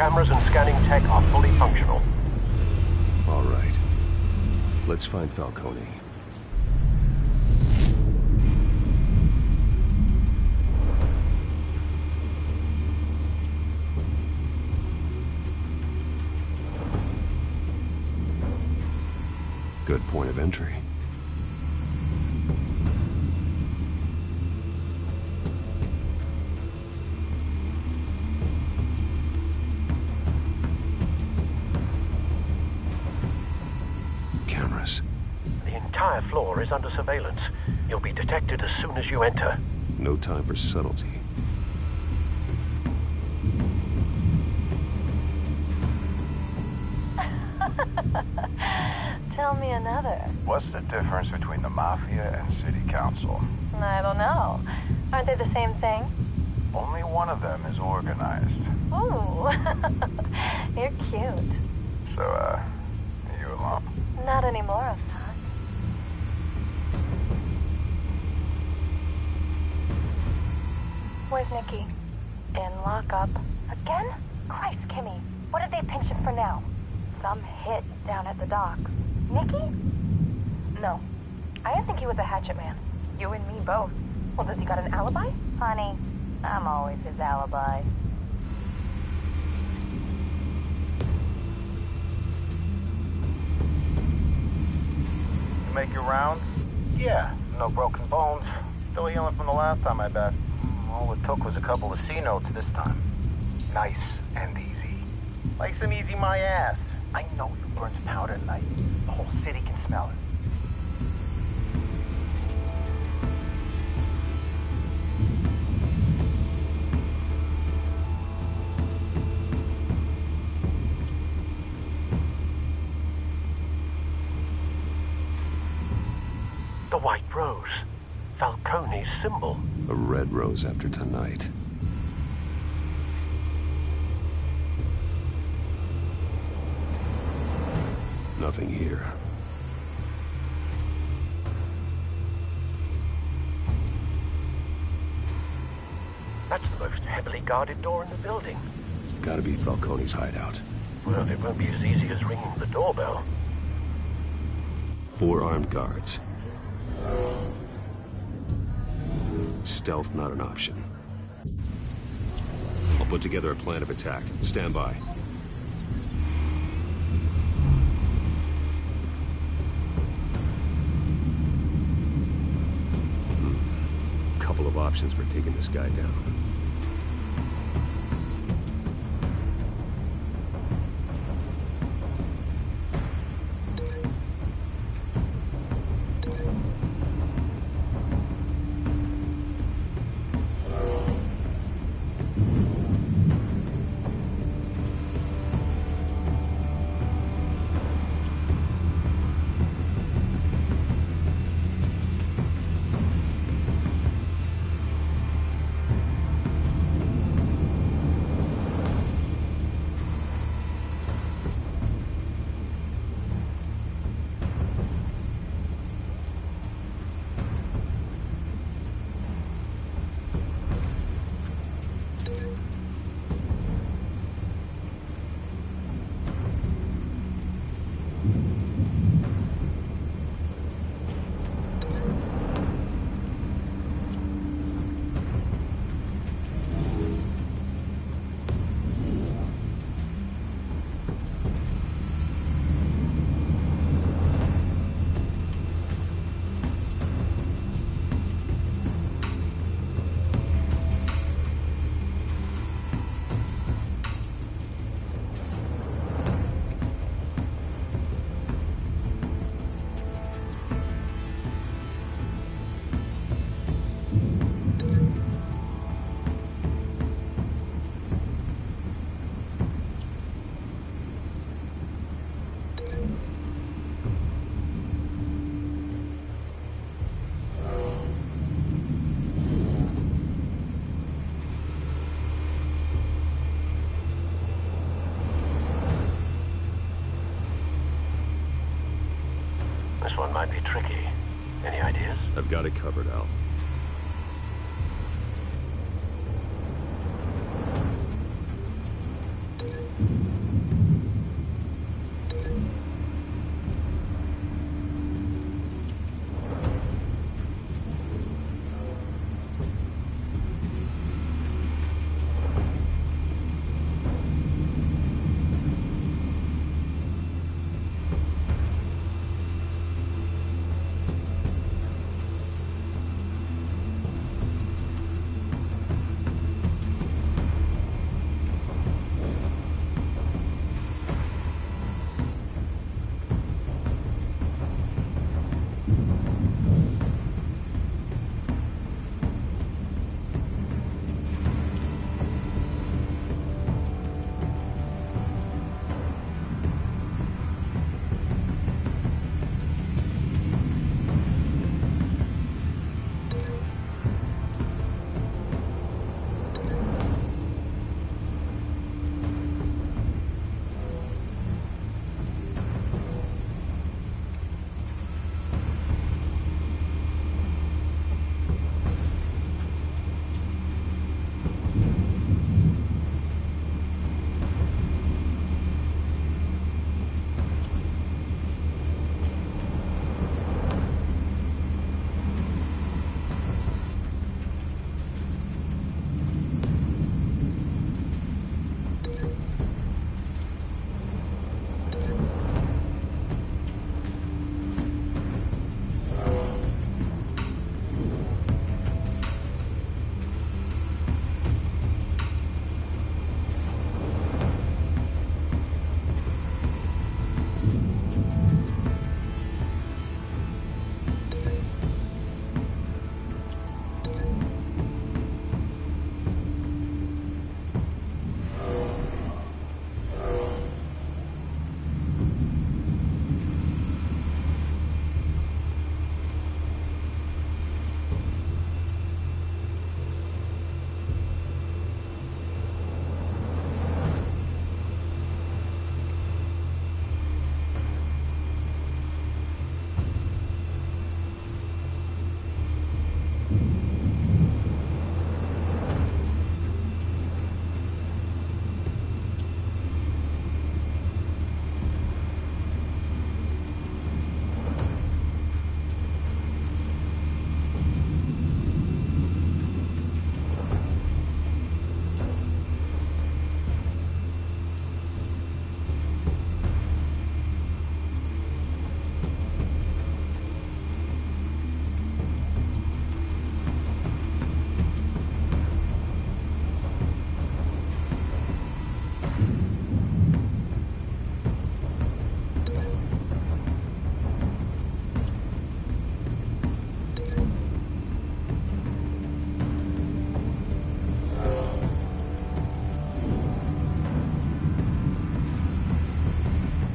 cameras and scanning tech are fully functional. All right. Let's find Falcone. Good point of entry. Cameras. The entire floor is under surveillance. You'll be detected as soon as you enter. No time for subtlety. Tell me another. What's the difference between the Mafia and City Council? I don't know. Aren't they the same thing? Only one of them is organized. Ooh. You're cute. So, are you alone? Not anymore, I'm not. Where's Nikki? In lockup. Again? Christ, Kimmy. What did they pinch him for now? Some hit down at the docks. Nikki? No. I didn't think he was a hatchet man. You and me both. Well, does he got an alibi? Honey, I'm always his alibi. You make your round? Yeah, no broken bones. Still healing from the last time, I bet. All it took was a couple of C notes this time. Nice and easy. Nice and easy my ass. I know you burned powder tonight. The whole city can smell it. The white rose. Falcone's symbol. A red rose after tonight. Nothing here. That's the most heavily guarded door in the building. Gotta be Falcone's hideout. Well, it won't be as easy as ringing the doorbell. 4 armed guards. Stealth not an option. I'll put together a plan of attack. Stand by. Couple of options for taking this guy down. This one might be tricky. Any ideas? I've got it covered, Al.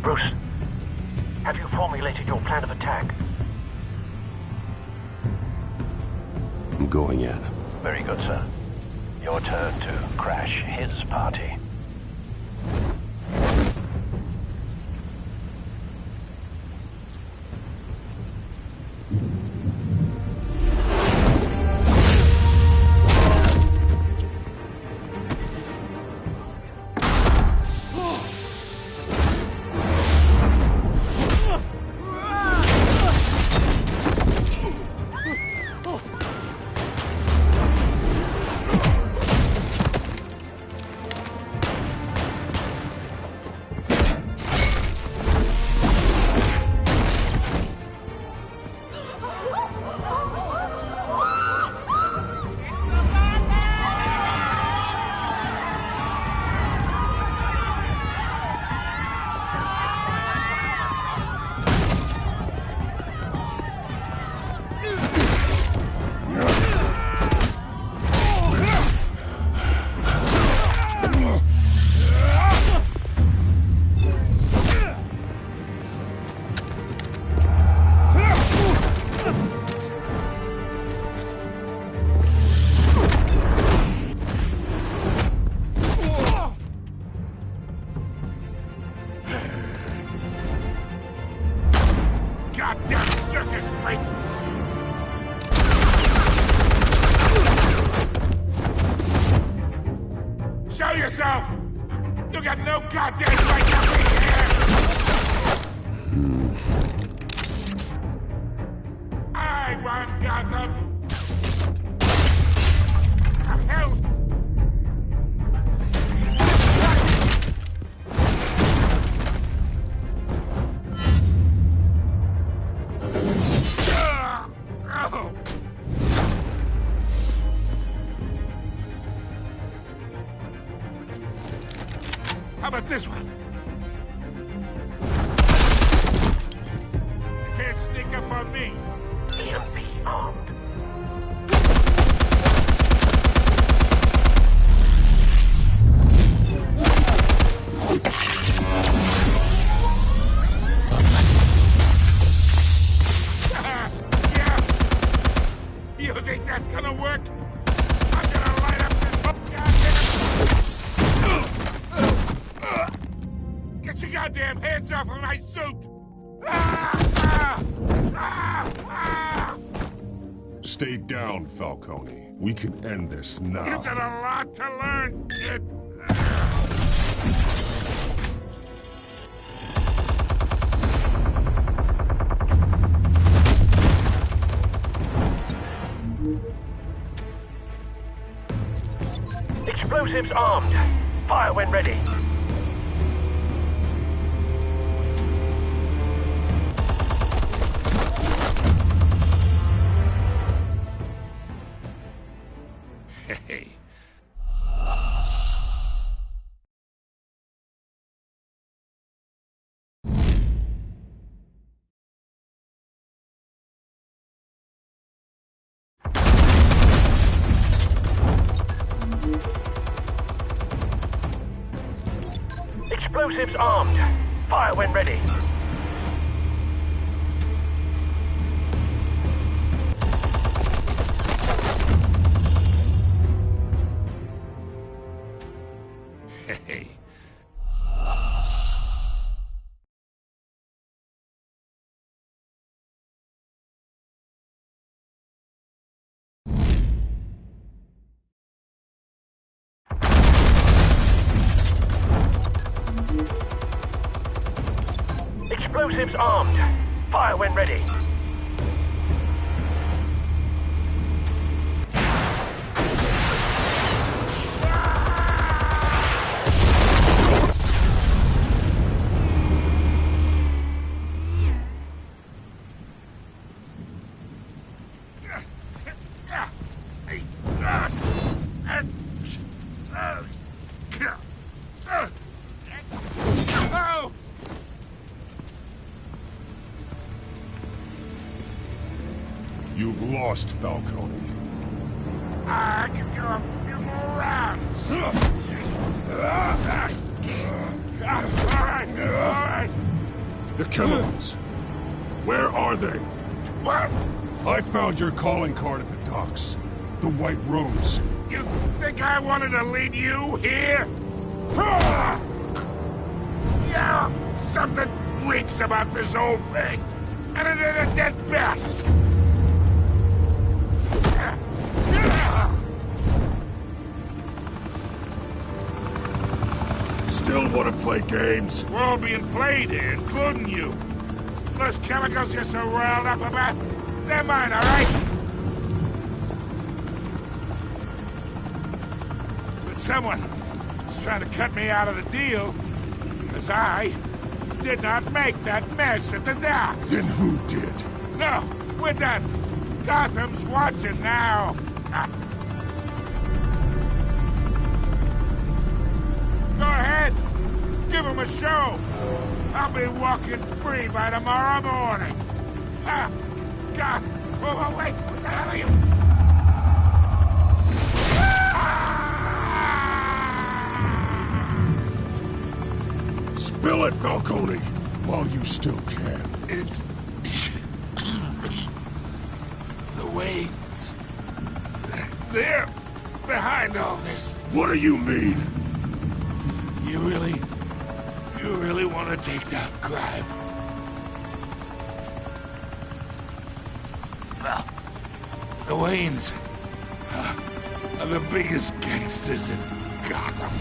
Bruce, have you formulated your plan of attack? I'm going in. Very good, sir. Your turn to crash his party. Show yourself! You got no goddamn right to be here! I want Gotham! Hell! How about this one? You can't sneak up on me. EMP armed. Yeah. You think that's gonna work? I'm gonna light up this goddamn... Get your goddamn hands off of my suit! Stay down, Falcone. We can end this now. You got a lot to learn, kid. Explosives armed. Fire when ready. Hey. Explosives armed. Fire when ready. Hey. Explosives armed. Fire when ready. Oh! You've lost, Falcone. I can go a few more rounds. All right. The chemicals. Where are they? What? I found your calling card at the docks. The White Rose. You think I wanted to lead you here? Yeah, something reeks about this whole thing. And it ain't a dead bat. Still want to play games? We're all being played here, including you. Those chemicals you're so riled up about, they're mine, all right? But someone is trying to cut me out of the deal, because I did not make that mess at the docks. Then who did? No, we're done. Gotham's watching now. Go ahead. Give him a show. I'll be walking free by tomorrow morning. God. Oh, wait. What the hell are you? Spill it, Falcone, while you still can. It's... the Waynes. They're behind all this. What do you mean? You really want to take that crime? Well, the Waynes are the biggest gangsters in Gotham.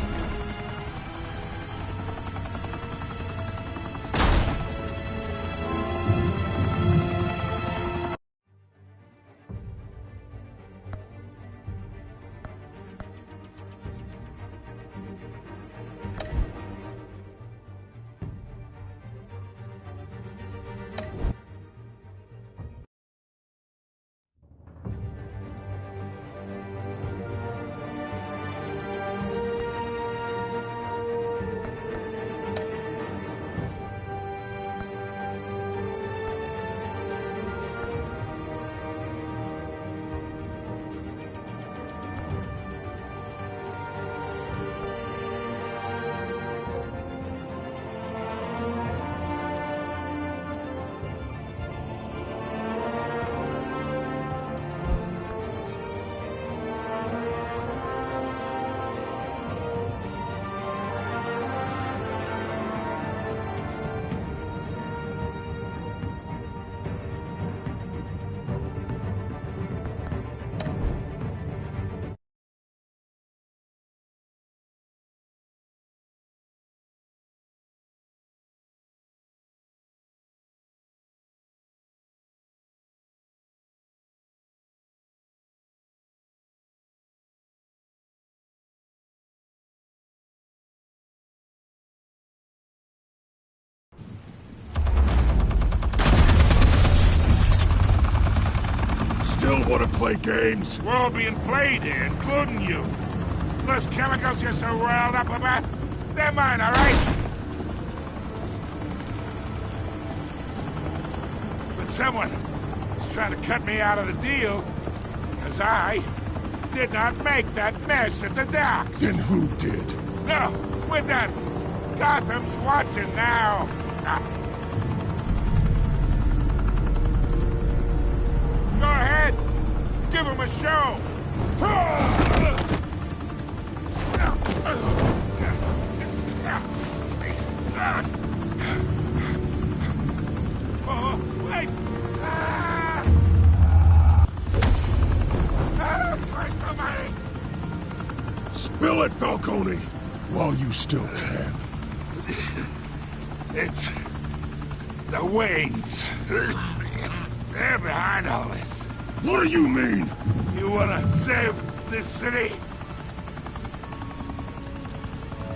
Still want to play games? We're all being played here, including you. Those chemicals you're so riled up about, they're mine, all right? But someone is trying to cut me out of the deal, because I did not make that mess at the docks. Then who did? No, we're done. Gotham's watching now. Go ahead. Give him a show. Oh, wait. Christ almighty. Spill it, Falcone, while you still can. It's the Waynes. They're behind all this. What do you mean? You want to save this city?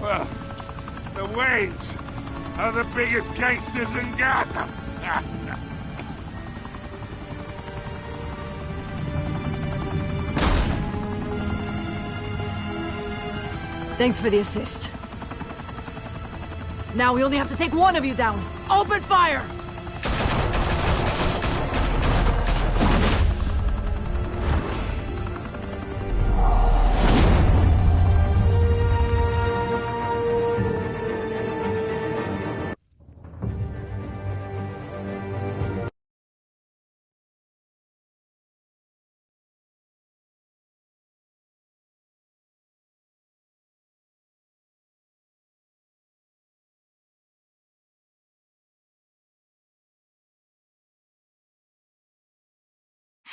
Well, the Waynes are the biggest gangsters in Gotham. Thanks for the assist. Now we only have to take one of you down. Open fire!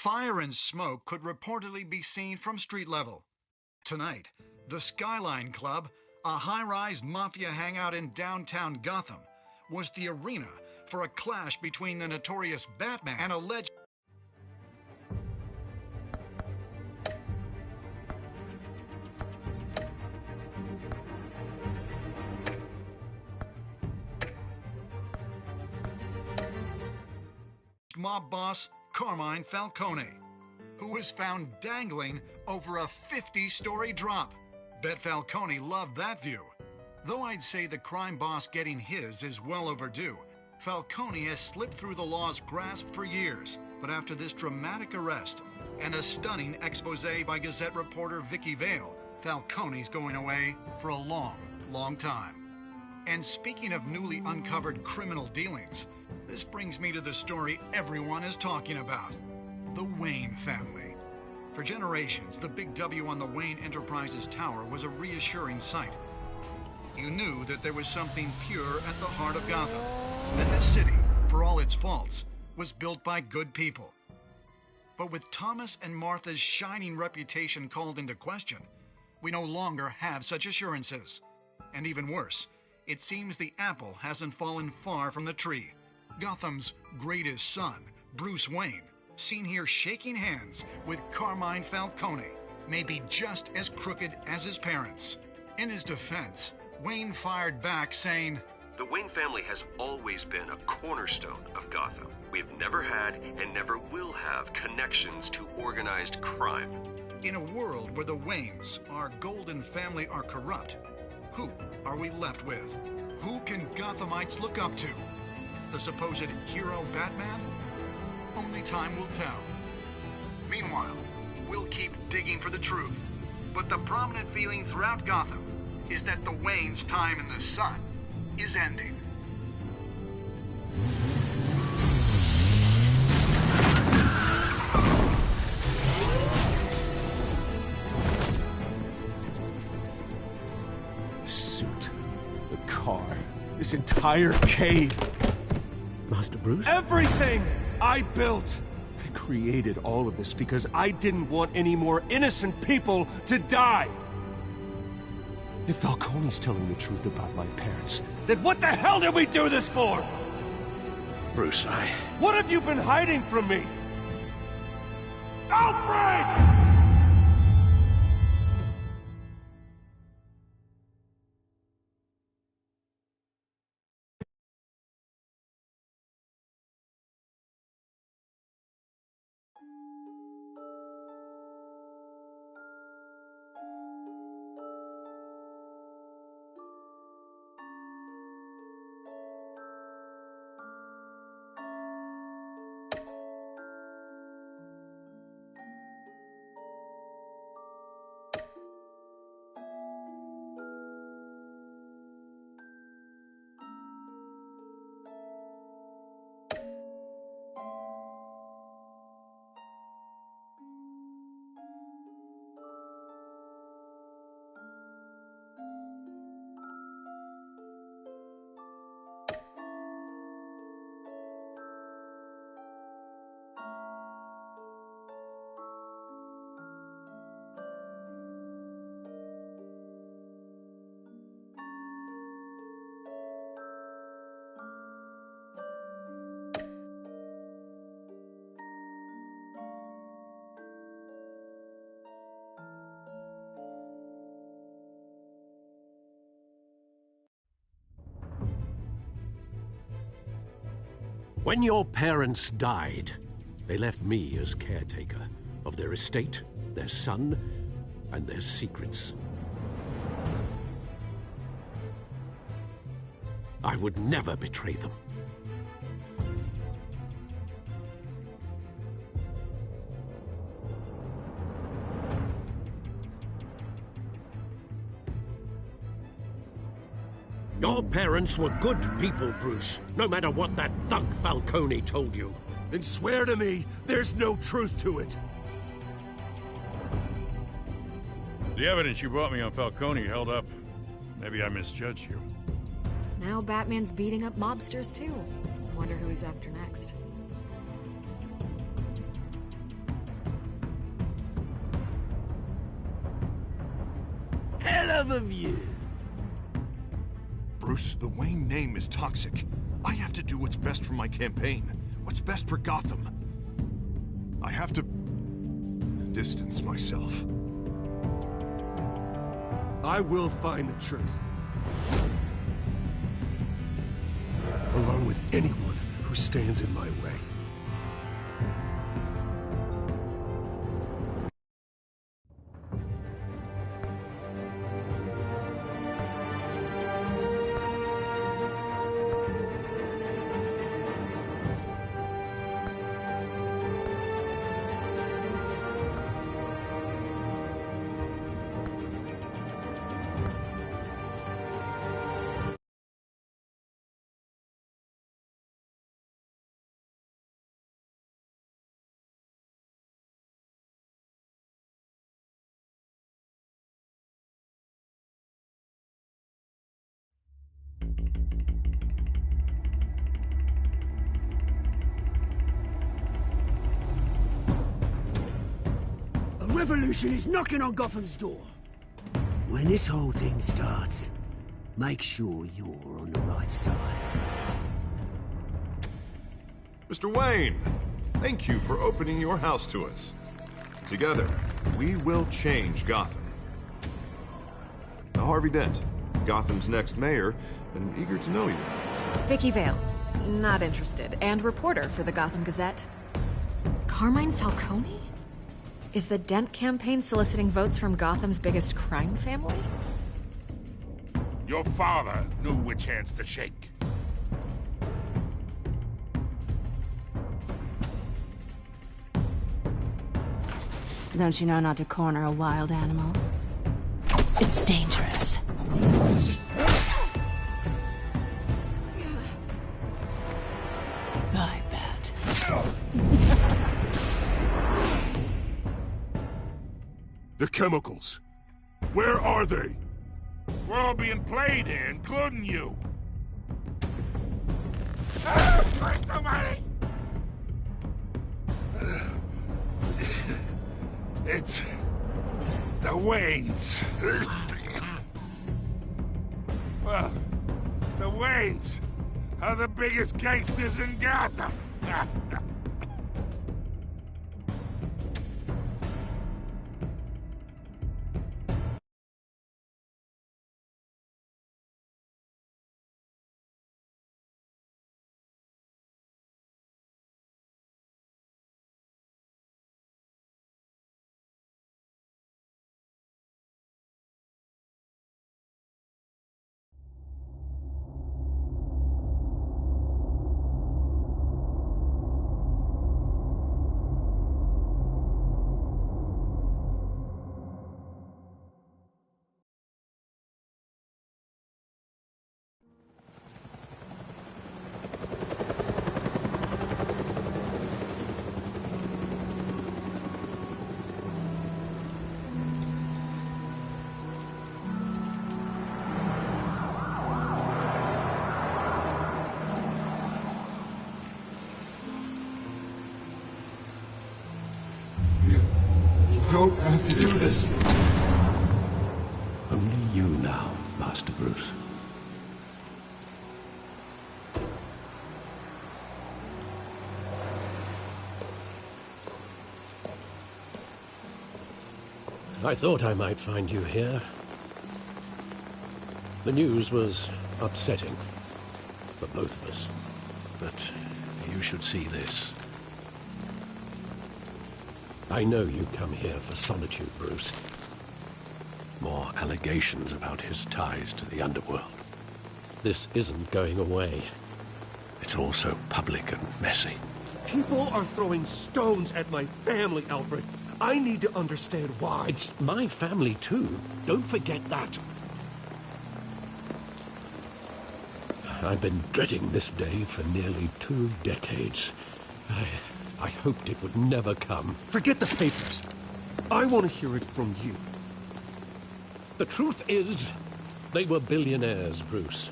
Fire and smoke could reportedly be seen from street level. Tonight, the Skyline Club, a high-rise mafia hangout in downtown Gotham, was the arena for a clash between the notorious Batman and alleged mob boss Carmine Falcone, who was found dangling over a 50-story drop. Bet Falcone loved that view. Though I'd say the crime boss getting his is well overdue, Falcone has slipped through the law's grasp for years. But after this dramatic arrest and a stunning expose by Gazette reporter Vicky Vale, Falcone's going away for a long, long time. And speaking of newly uncovered criminal dealings, this brings me to the story everyone is talking about: the Wayne family. For generations, the big W on the Wayne Enterprises Tower was a reassuring sight. You knew that there was something pure at the heart of Gotham, that this city, for all its faults, was built by good people. But with Thomas and Martha's shining reputation called into question, we no longer have such assurances. And even worse, it seems the apple hasn't fallen far from the tree. Gotham's greatest son, Bruce Wayne, seen here shaking hands with Carmine Falcone, may be just as crooked as his parents. In his defense, Wayne fired back saying, "The Wayne family has always been a cornerstone of Gotham. We have never had and never will have connections to organized crime." In a world where the Waynes, our golden family, are corrupt, who are we left with? Who can Gothamites look up to? The supposed hero Batman? Only time will tell. Meanwhile, we'll keep digging for the truth. But the prominent feeling throughout Gotham is that the Waynes' time in the sun is ending. The suit, the car, this entire cave. Master Bruce? Everything I built! I created all of this because I didn't want any more innocent people to die! If Falcone's telling the truth about my parents, then what the hell did we do this for? Bruce, What have you been hiding from me? Alfred! When your parents died, they left me as caretaker of their estate, their son, and their secrets. I would never betray them. Your parents were good people, Bruce, no matter what that thug Falcone told you. Then swear to me there's no truth to it. The evidence you brought me on Falcone held up. Maybe I misjudged you. Now Batman's beating up mobsters too. Wonder who he's after next. love of you. Bruce, the Wayne name is toxic. I have to do what's best for my campaign. What's best for Gotham. I have to distance myself. I will find the truth. Along with anyone who stands in my way. A revolution is knocking on Gotham's door. When this whole thing starts, make sure you're on the right side. Mr. Wayne, thank you for opening your house to us. Together, we will change Gotham. Now, Harvey Dent, Gotham's next mayor, and eager to know you. Vicky Vale, not interested, and reporter for the Gotham Gazette. Carmine Falcone? Is the Dent campaign soliciting votes from Gotham's biggest crime family? Your father knew which hands to shake. Don't you know not to corner a wild animal? It's dangerous. I bet. The chemicals. Where are they? We're all being played here, including you. Christ almighty! It's the Waynes. Well, the Waynes are the biggest gangsters in Gotham. You don't have to do this. Only you now, Master Bruce. I thought I might find you here. The news was upsetting for both of us. But you should see this. I know you come here for solitude, Bruce. More allegations about his ties to the underworld. This isn't going away. It's all so public and messy. People are throwing stones at my family, Alfred. I need to understand why. It's my family, too. Don't forget that. I've been dreading this day for nearly 2 decades. I hoped it would never come. Forget the papers. I want to hear it from you. The truth is, they were billionaires, Bruce.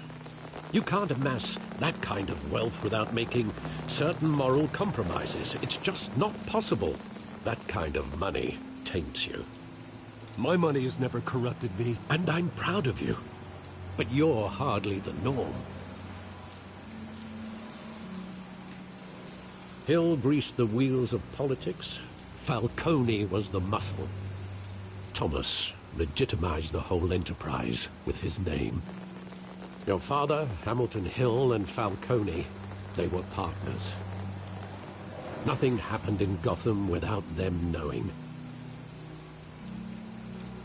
You can't amass that kind of wealth without making certain moral compromises. It's just not possible. That kind of money taints you. My money has never corrupted me. And I'm proud of you. But you're hardly the norm. Hill greased the wheels of politics. Falcone was the muscle. Thomas legitimized the whole enterprise with his name. Your father, Hamilton Hill, and Falcone, they were partners. Nothing happened in Gotham without them knowing.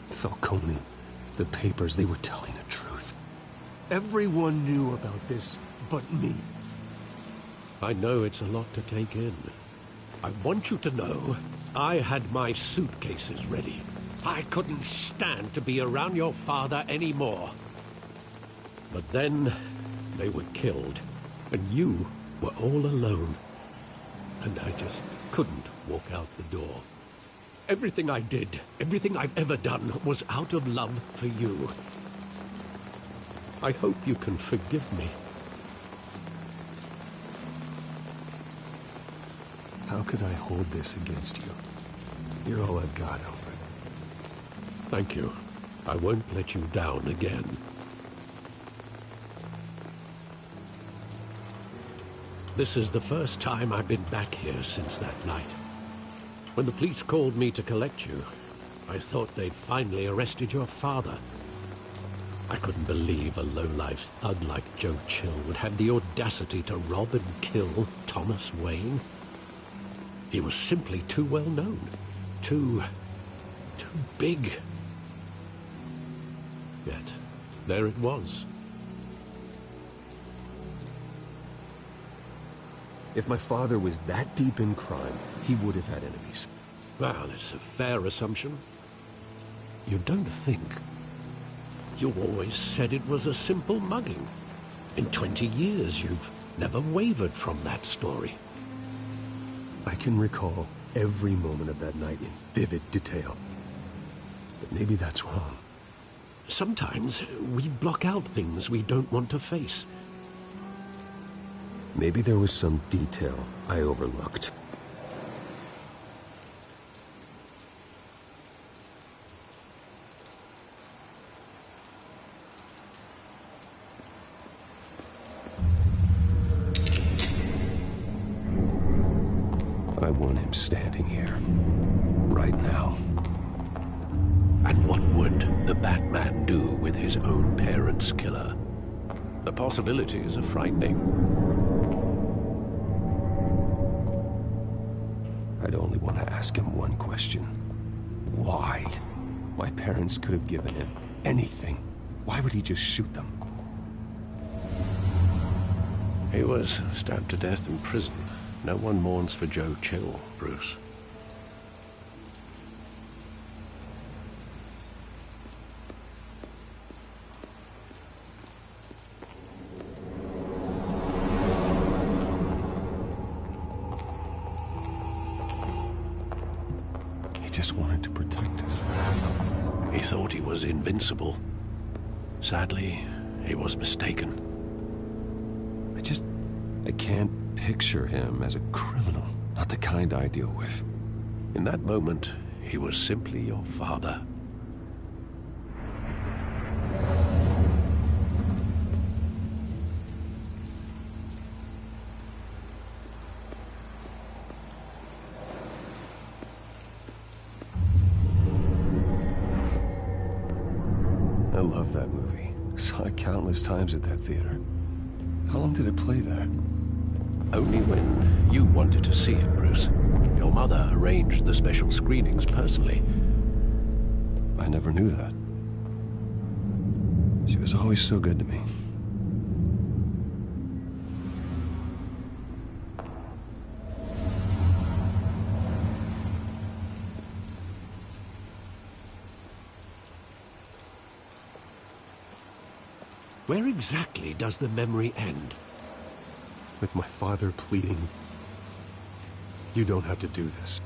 Falcone, the papers, they were telling the truth. Everyone knew about this but me. I know it's a lot to take in. I want you to know I had my suitcases ready. I couldn't stand to be around your father anymore. But then they were killed, and you were all alone. And I just couldn't walk out the door. Everything I did, everything I've ever done, was out of love for you. I hope you can forgive me. How could I hold this against you? You're all I've got, Alfred. Thank you. I won't let you down again. This is the first time I've been back here since that night. When the police called me to collect you, I thought they'd finally arrested your father. I couldn't believe a low-life thug like Joe Chill would have the audacity to rob and kill Thomas Wayne. He was simply too well known. Too big. Yet, there it was. If my father was that deep in crime, he would have had enemies. Well, it's a fair assumption. You don't think. You always said it was a simple mugging. In 20 years, you've never wavered from that story. I can recall every moment of that night in vivid detail. But maybe that's wrong. Sometimes we block out things we don't want to face. Maybe there was some detail I overlooked. I want him standing here, right now. And what would the Batman do with his own parents' killer? The possibilities are frightening. I'd only want to ask him one question. Why? My parents could have given him anything. Why would he just shoot them? He was stabbed to death in prison. No one mourns for Joe Chill, Bruce. He just wanted to protect us. He thought he was invincible. Sadly, he was mistaken. I can't picture him as a criminal, not the kind I deal with. In that moment, he was simply your father. I love that movie. Saw it countless times at that theater. How long did it play there? Only when you wanted to see it, Bruce. Your mother arranged the special screenings personally. I never knew that. She was always so good to me. Where exactly does the memory end? With my father pleading, "You don't have to do this."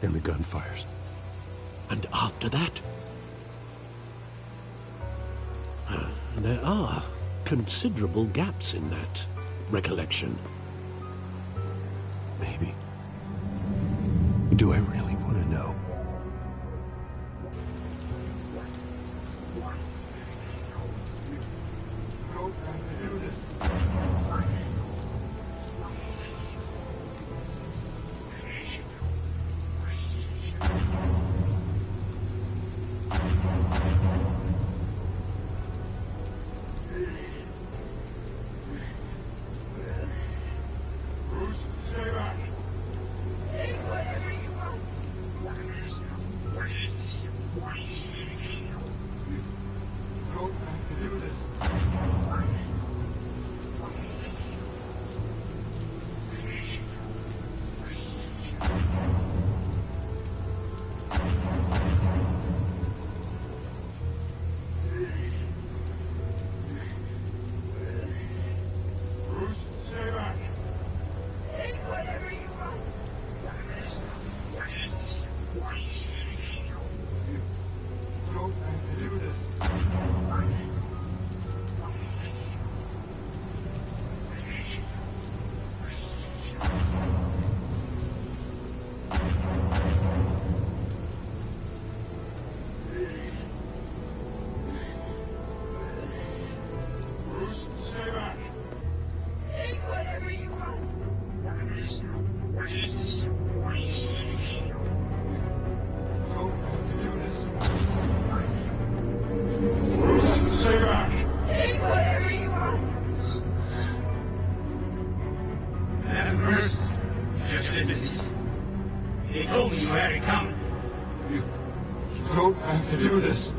And the gun fires. And after that? There are considerable gaps in that recollection. Maybe. Do I really want to know? At first, just business. He told me you had it coming. You don't have to do this.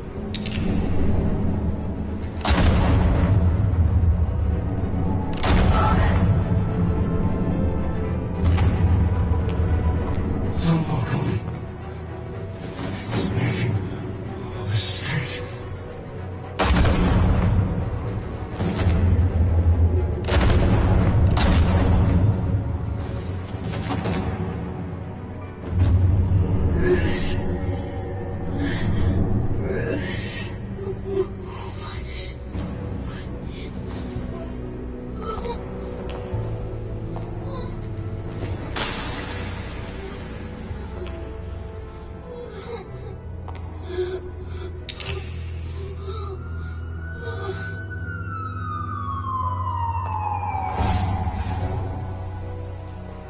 Don't follow me. It's making a mistake.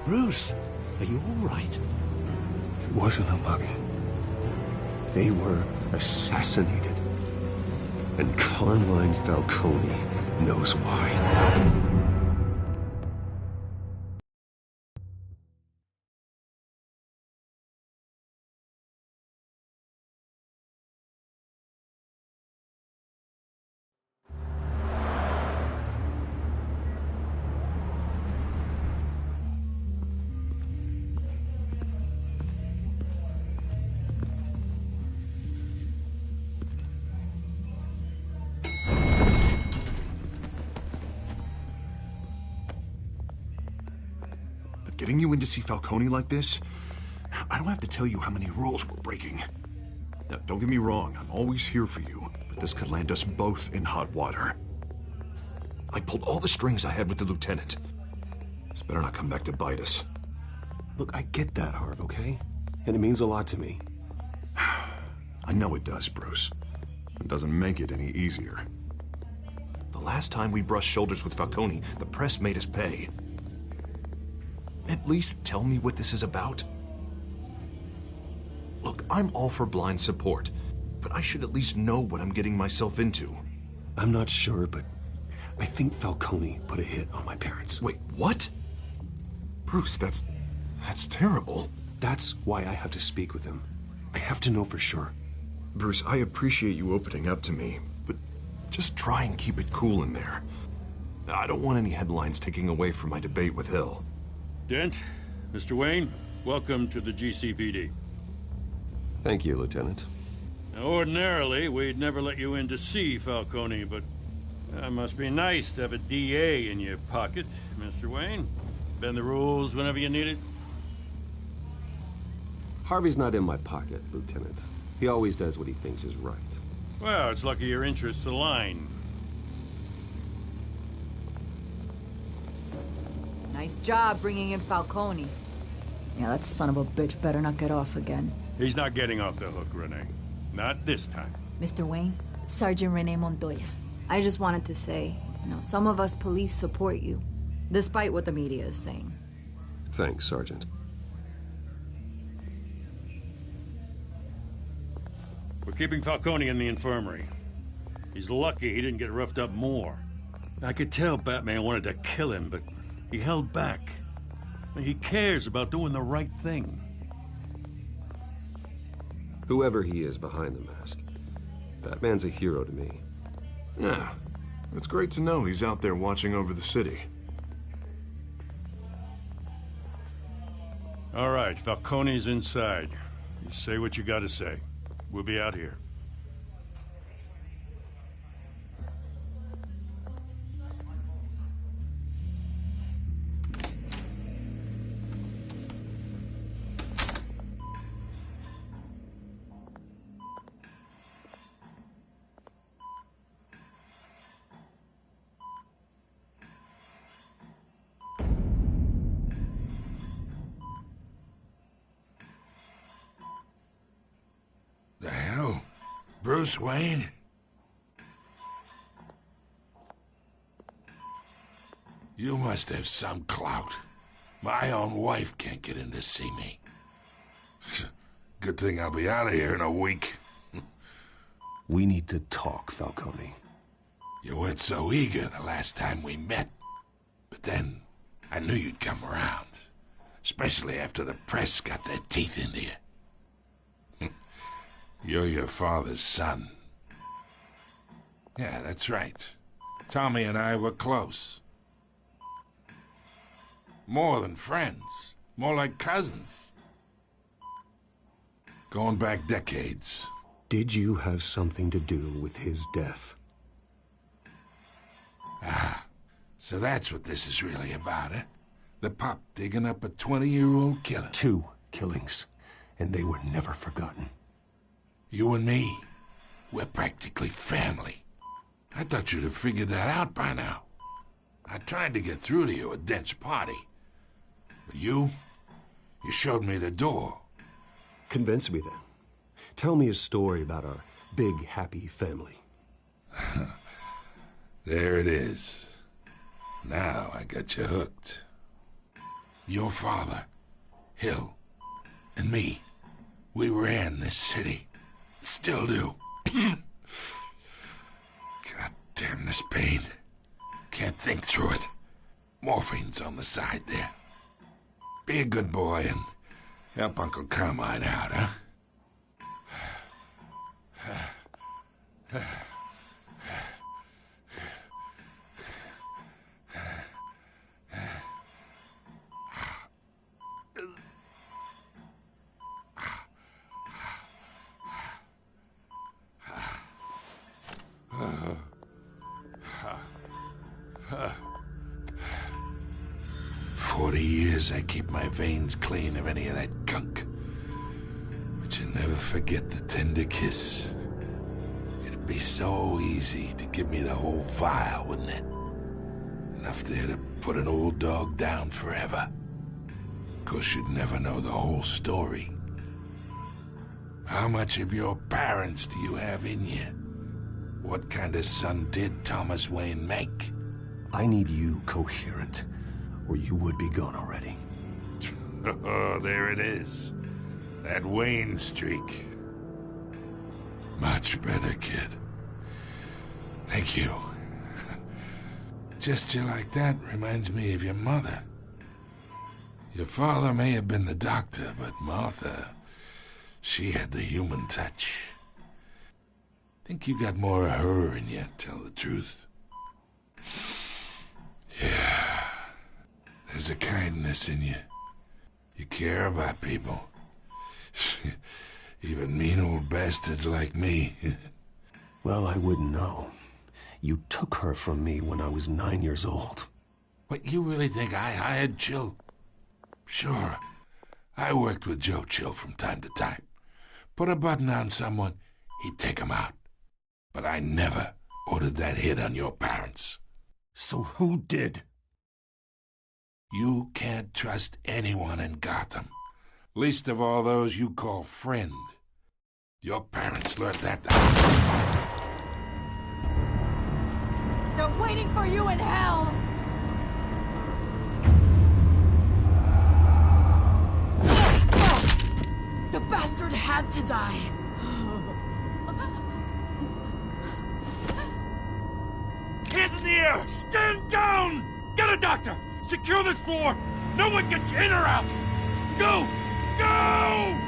Bruce, are you all right? It wasn't a bug. They were assassinated. And Carmine Falcone knows why. Getting you in to see Falcone like this? I don't have to tell you how many rules we're breaking. Now, don't get me wrong, I'm always here for you, but this could land us both in hot water. I pulled all the strings I had with the lieutenant. This better not come back to bite us. Look, I get that, Harv, okay? And it means a lot to me. I know it does, Bruce. It doesn't make it any easier. The last time we brushed shoulders with Falcone, the press made us pay. At least tell me what this is about. Look, I'm all for blind support, but I should at least know what I'm getting myself into. I'm not sure, but I think Falcone put a hit on my parents. Wait, what? Bruce, that's terrible. That's why I have to speak with him. I have to know for sure. Bruce, I appreciate you opening up to me, but just try and keep it cool in there. I don't want any headlines taking away from my debate with Hill. Dent, Mr. Wayne, welcome to the GCPD. Thank you, Lieutenant. Now, ordinarily, we'd never let you in to see Falcone, but it must be nice to have a DA in your pocket, Mr. Wayne. Bend the rules whenever you need it. Harvey's not in my pocket, Lieutenant. He always does what he thinks is right. Well, it's lucky your interests align. Nice job bringing in Falcone. Yeah, that son of a bitch better not get off again. He's not getting off the hook, Renee. Not this time. Mr. Wayne, Sergeant Renee Montoya. I just wanted to say, some of us police support you, despite what the media is saying. Thanks, Sergeant. We're keeping Falcone in the infirmary. He's lucky he didn't get roughed up more. I could tell Batman wanted to kill him, but he held back. He cares about doing the right thing. Whoever he is behind the mask, Batman's a hero to me. Yeah, it's great to know he's out there watching over the city. All right, Falcone's inside. You say what you gotta say. We'll be out here. The hell? Bruce Wayne? You must have some clout. My own wife can't get in to see me. Good thing I'll be out of here in a week. We need to talk, Falcone. You weren't so eager the last time we met. But then, I knew you'd come around. Especially after the press got their teeth into you. You're your father's son. Yeah, that's right. Tommy and I were close. More than friends. More like cousins. Going back decades. Did you have something to do with his death? Ah, so that's what this is really about, eh? The pup digging up a 20-year-old killer. 2 killings, and they were never forgotten. You and me, we're practically family. I thought you'd have figured that out by now. I tried to get through to you at Dent's party. But you showed me the door. Convince me then. Tell me a story about our big, happy family. There it is. Now I got you hooked. Your father, Hill, and me, we ran this city. Still do. God damn this pain. Can't think through it. Morphine's on the side there. Be a good boy and help Uncle Carmine out, huh? I keep my veins clean of any of that gunk. But you never forget the tender kiss. It'd be so easy to give me the whole vial, wouldn't it? Enough there to put an old dog down forever. Of course, you'd never know the whole story. How much of your parents do you have in you? What kind of son did Thomas Wayne make? I need you coherent, or you would be gone already. Oh, there it is. That Wayne streak. Much better, kid. Thank you. Gesture like that reminds me of your mother. Your father may have been the doctor, but Martha, she had the human touch. Think you got more of her in you, tell the truth. Yeah. There's a kindness in you. You care about people. Even mean old bastards like me. Well, I wouldn't know. You took her from me when I was 9 years old. What, you really think I hired Chill? Sure. I worked with Joe Chill from time to time. Put a button on someone, he'd take him out. But I never ordered that hit on your parents. So who did? You can't trust anyone in Gotham. Least of all those you call friend. Your parents learned that. They're waiting for you in hell! The bastard had to die. Hands in the air! Stand down! Get a doctor! Secure this floor! No one gets in or out! Go! Go!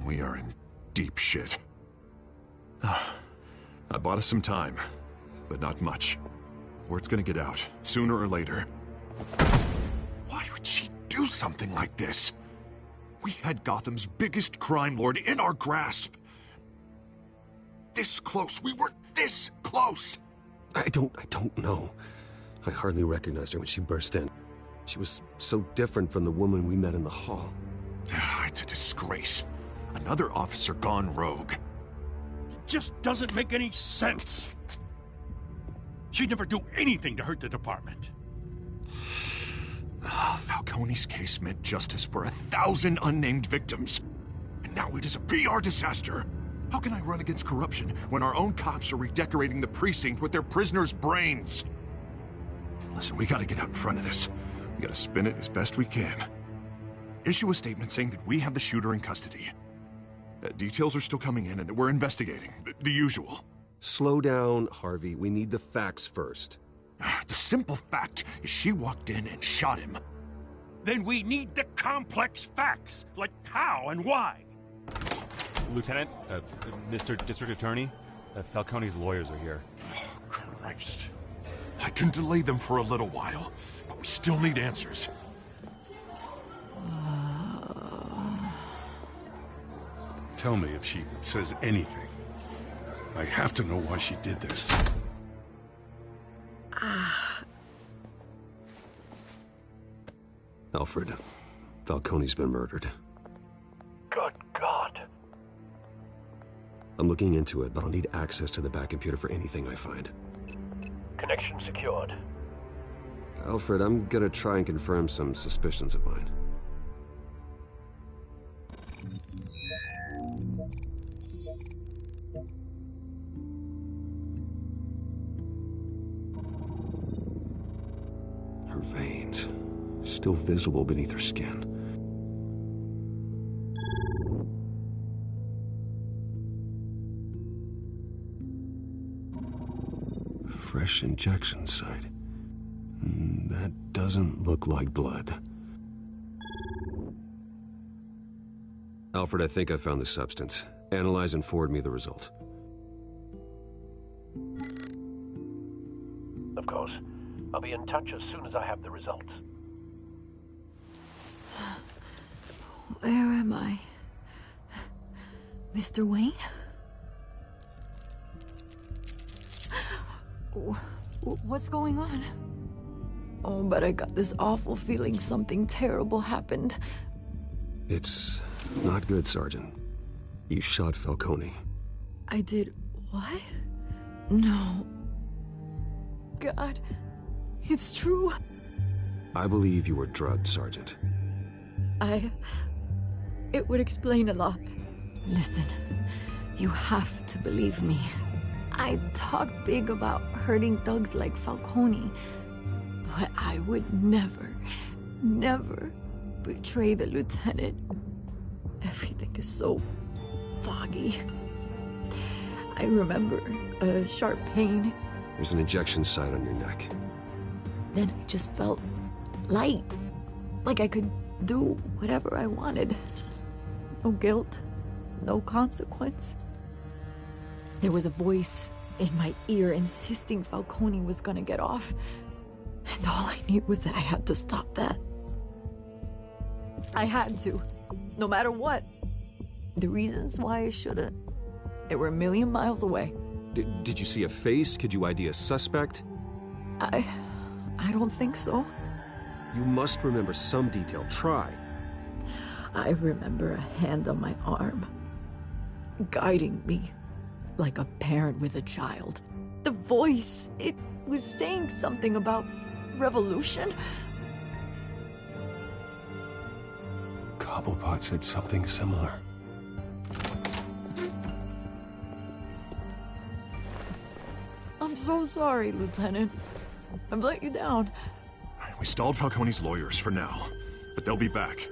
We are in deep shit. I bought us some time, but not much. Word's gonna get out, sooner or later. Why would she do something like this? We had Gotham's biggest crime lord in our grasp. This close. We were this close. I don't know. I hardly recognized her when she burst in. She was so different from the woman we met in the hall. It's a disgrace. Another officer gone rogue. It just doesn't make any sense. She'd never do anything to hurt the department. Falcone's case meant justice for 1,000 unnamed victims. now it is a PR disaster. How can I run against corruption when our own cops are redecorating the precinct with their prisoners' brains? Listen, we gotta get out in front of this. We gotta spin it as best we can. Issue a statement saying that we have the shooter in custody. Details are still coming in and that we're investigating. The usual. Slow down, Harvey. We need the facts first. The simple fact is she walked in and shot him. Then we need the complex facts, like how and why. Lieutenant, Mr. District Attorney, Falcone's lawyers are here. Oh, Christ. I can delay them for a little while, but we still need answers. Tell me if she says anything. I have to know why she did this. Alfred, Falcone's been murdered. Good God. I'm looking into it, but I'll need access to the back computer for anything I find. Connection secured. Alfred, I'm gonna try and confirm some suspicions of mine. Her veins, still visible beneath her skin. Fresh injection site. That doesn't look like blood. Alfred, I think I found the substance. Analyze and forward me the result. Of course. I'll be in touch as soon as I have the results. Where am I? Mr. Wayne? What's going on? Oh, but I got this awful feeling something terrible happened. It's not good, Sergeant. You shot Falcone. I did what? No. God, it's true. I believe you were drugged, Sergeant. It would explain a lot. Listen, you have to believe me. I talk big about hurting thugs like Falcone, but I would never betray the lieutenant. Everything is so foggy. I remember a sharp pain. There's an injection site on your neck. Then I just felt light, like I could do whatever I wanted. No guilt, no consequence. There was a voice in my ear insisting Falcone was gonna get off. And all I knew was that I had to stop that. I had to, no matter what. The reasons why I shouldn't, they were a million miles away. Did you see a face? Could you ID a suspect? I don't think so. You must remember some detail. Try. I remember a hand on my arm, guiding me like a parent with a child. The voice, it was saying something about revolution. Cobblepot said something similar. I'm so sorry, Lieutenant. I've let you down. We stalled Falcone's lawyers for now, but they'll be back.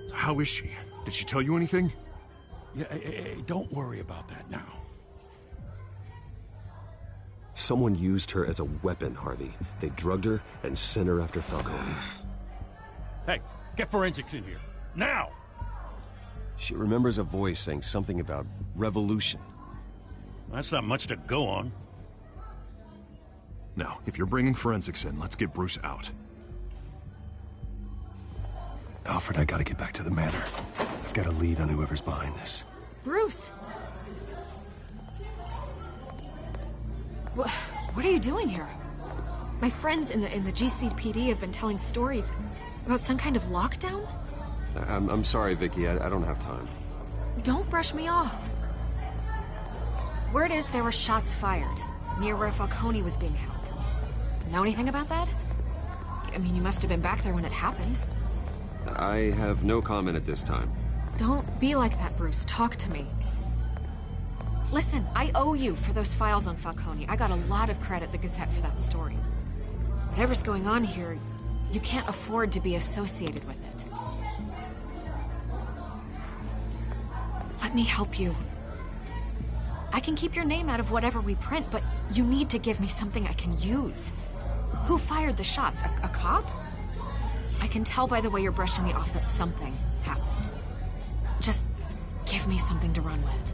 So how is she? Did she tell you anything? Yeah, hey, don't worry about that now. Someone used her as a weapon, Harvey. They drugged her and sent her after Falcone. Hey, get forensics in here. Now! She remembers a voice saying something about revolution. That's not much to go on. Now, if you're bringing forensics in, let's get Bruce out. Alfred, I gotta get back to the manor. I've got a lead on whoever's behind this. Bruce! What are you doing here? My friends in the GCPD have been telling stories about some kind of lockdown? I'm sorry, Vicky. I don't have time. Don't brush me off. Word is there were shots fired near where Falcone was being held. Know anything about that? I mean, you must have been back there when it happened. I have no comment at this time. Don't be like that, Bruce. Talk to me. Listen, I owe you for those files on Falcone. I got a lot of credit at the Gazette for that story. Whatever's going on here, you can't afford to be associated with it. Let me help you. I can keep your name out of whatever we print, but you need to give me something I can use. Who fired the shots? A cop? I can tell by the way you're brushing me off that something happened. Just give me something to run with.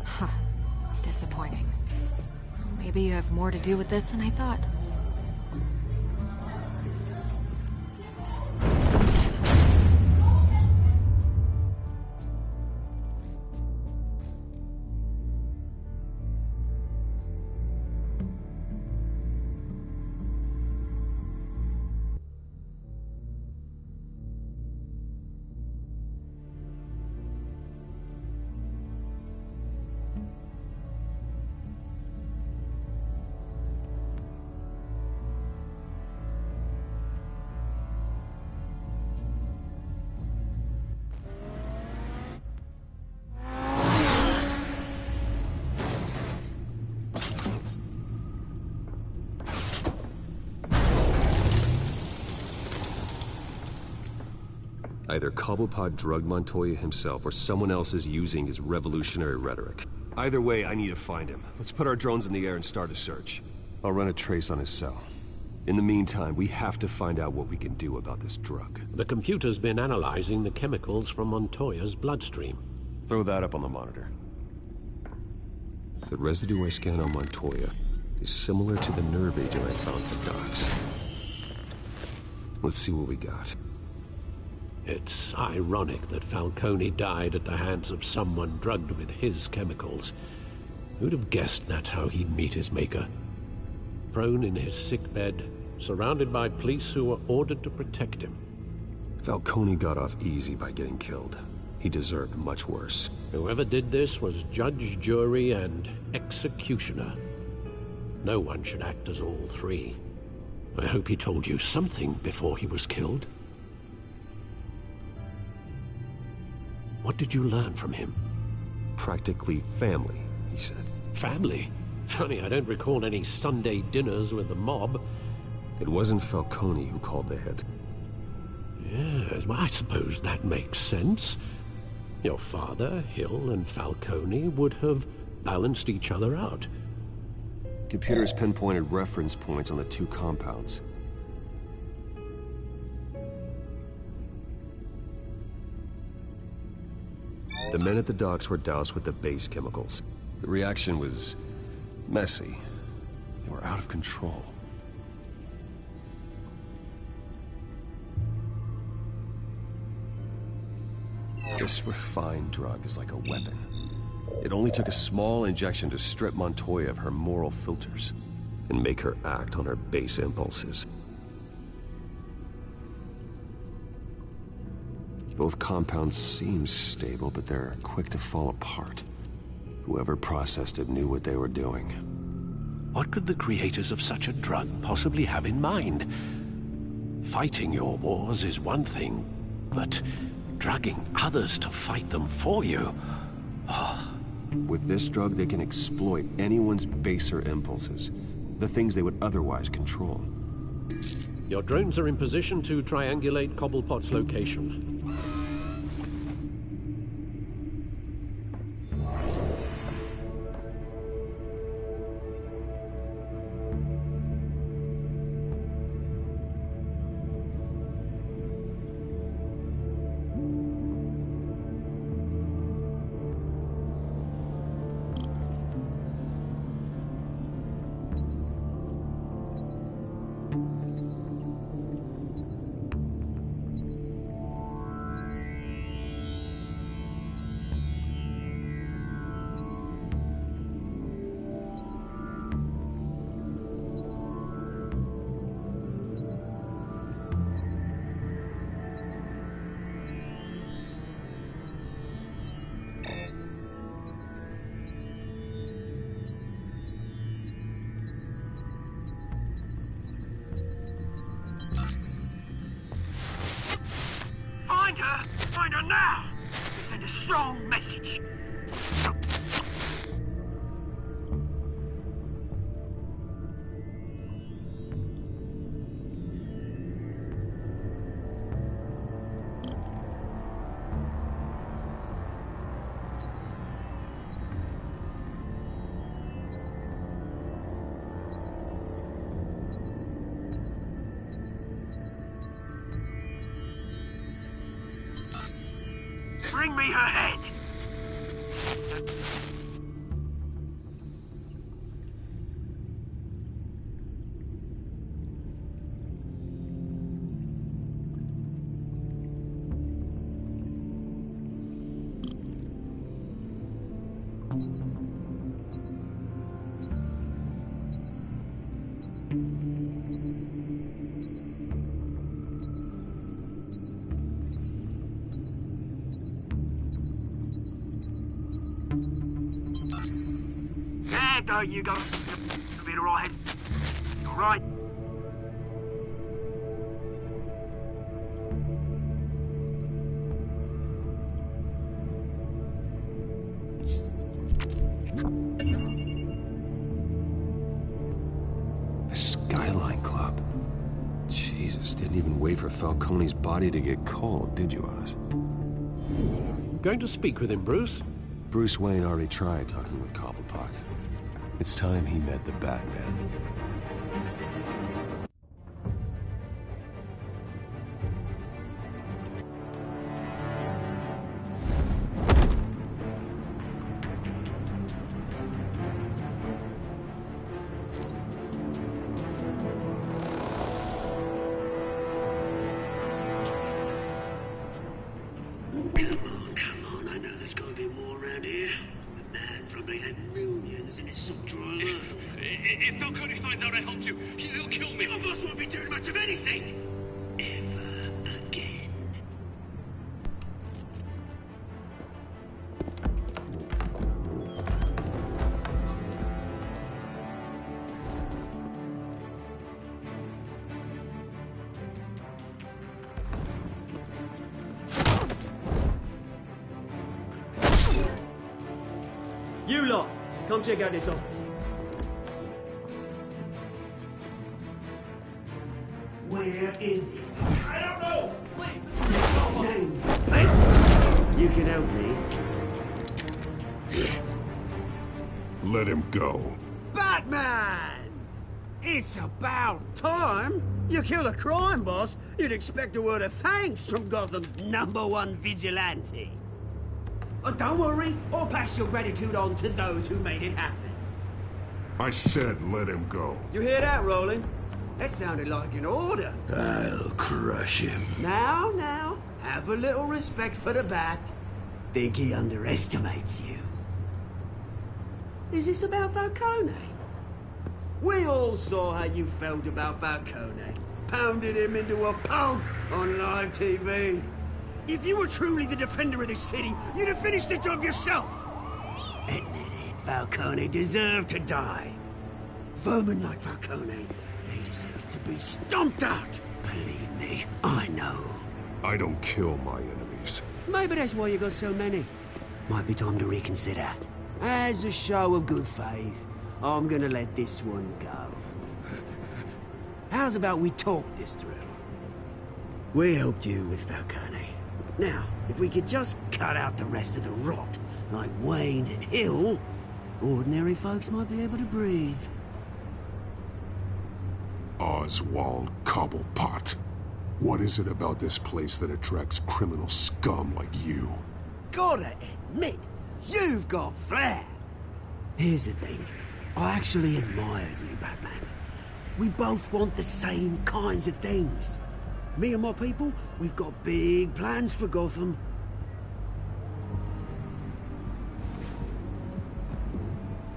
Huh. Disappointing. Maybe you have more to do with this than I thought. Either Cobblepot drugged Montoya himself, or someone else is using his revolutionary rhetoric. Either way, I need to find him. Let's put our drones in the air and start a search. I'll run a trace on his cell. In the meantime, we have to find out what we can do about this drug. The computer's been analyzing the chemicals from Montoya's bloodstream. Throw that up on the monitor. The residue I scan on Montoya is similar to the nerve agent I found at the docks. Let's see what we got. It's ironic that Falcone died at the hands of someone drugged with his chemicals. Who'd have guessed that's how he'd meet his maker? Prone in his sickbed, surrounded by police who were ordered to protect him. Falcone got off easy by getting killed. He deserved much worse. Whoever did this was judge, jury, and executioner. No one should act as all three. I hope he told you something before he was killed. What did you learn from him? Practically family, he said. Family? Funny, I don't recall any Sunday dinners with the mob. It wasn't Falcone who called the hit. Yes, well, I suppose that makes sense. Your father, Hill, and Falcone would have balanced each other out. Computers pinpointed reference points on the two compounds. The men at the docks were doused with the base chemicals. The reaction was messy. They were out of control. This refined drug is like a weapon. It only took a small injection to strip Montoya of her moral filters and make her act on her base impulses. Both compounds seem stable, but they're quick to fall apart. Whoever processed it knew what they were doing. What could the creators of such a drug possibly have in mind? Fighting your wars is one thing, but drugging others to fight them for you? Oh. With this drug, they can exploit anyone's baser impulses, the things they would otherwise control. Your drones are in position to triangulate Cobblepot's location. her, find her now! Send a strong message. Bring me her head! There you go. You'll be alright. You alright? The Skyline Club. Jesus, didn't even wait for Falcone's body to get cold, did you, Oz? Going to speak with him, Bruce? Bruce Wayne already tried talking with Cobblepot. It's time he met the Batman. Come on, I know there's gotta be more around here. The man probably had millions in his sock drawer alone. If Falcone finds out I helped you, he'll kill me. Your boss won't be doing much of anything. Ever again. You lot, come check out this office. Where is it? I don't know! Names. You can help me. Let him go. Batman! It's about time. You kill a crime boss, you'd expect a word of thanks from Gotham's #1 vigilante. But don't worry, I'll pass your gratitude on to those who made it happen. I said let him go. You hear that, Roland? That sounded like an order. I'll crush him. Now, have a little respect for the Bat. Think he underestimates you. Is this about Falcone? We all saw how you felt about Falcone. Pounded him into a pulp on live TV. If you were truly the defender of this city, you'd have finished the job yourself. Admit it, Falcone deserved to die. Vermin like Falcone, they deserve to be stomped out. Believe me, I know. I don't kill my enemies. Maybe that's why you got so many. Might be time to reconsider. As a show of good faith, I'm gonna let this one go. How's about we talk this through? We helped you with Falcone. Now, if we could just cut out the rest of the rot, like Wayne and Hill, ordinary folks might be able to breathe. Oswald Cobblepot. What is it about this place that attracts criminal scum like you? Gotta admit, you've got flair. Here's the thing. I actually admire you, Batman. We both want the same kinds of things. Me and my people, we've got big plans for Gotham.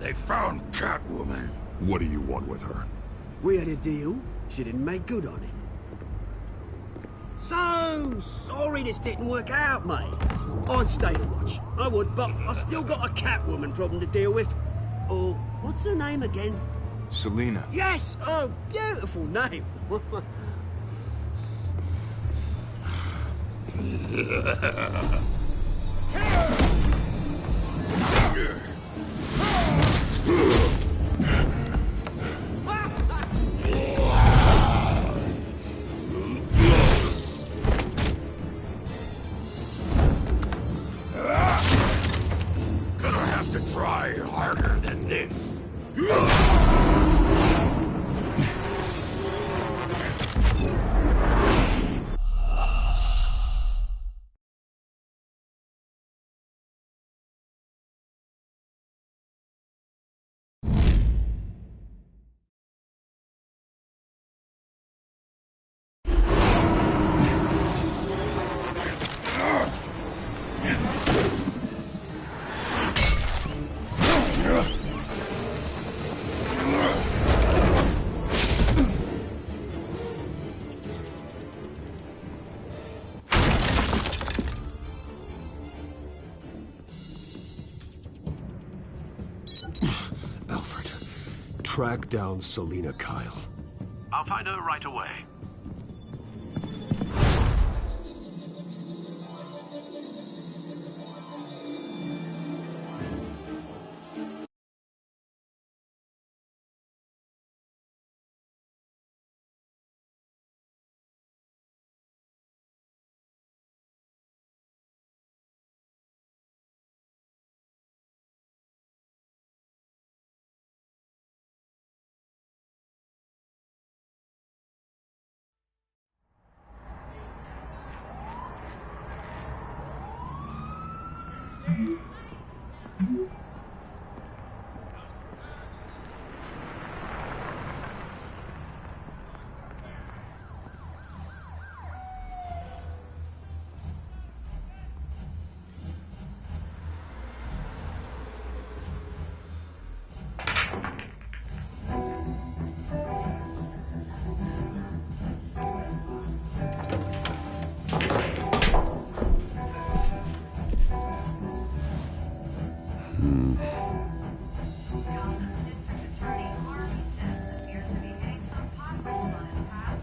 They found Catwoman. What do you want with her? We had a deal. She didn't make good on it. So sorry this didn't work out, mate. I'd stay to watch. I would, but I still got a Catwoman problem to deal with. Oh, what's her name again? Selina. Yes! Oh, beautiful name. Gonna have to try harder than this. Alfred, track down Selina Kyle. I'll find her right away.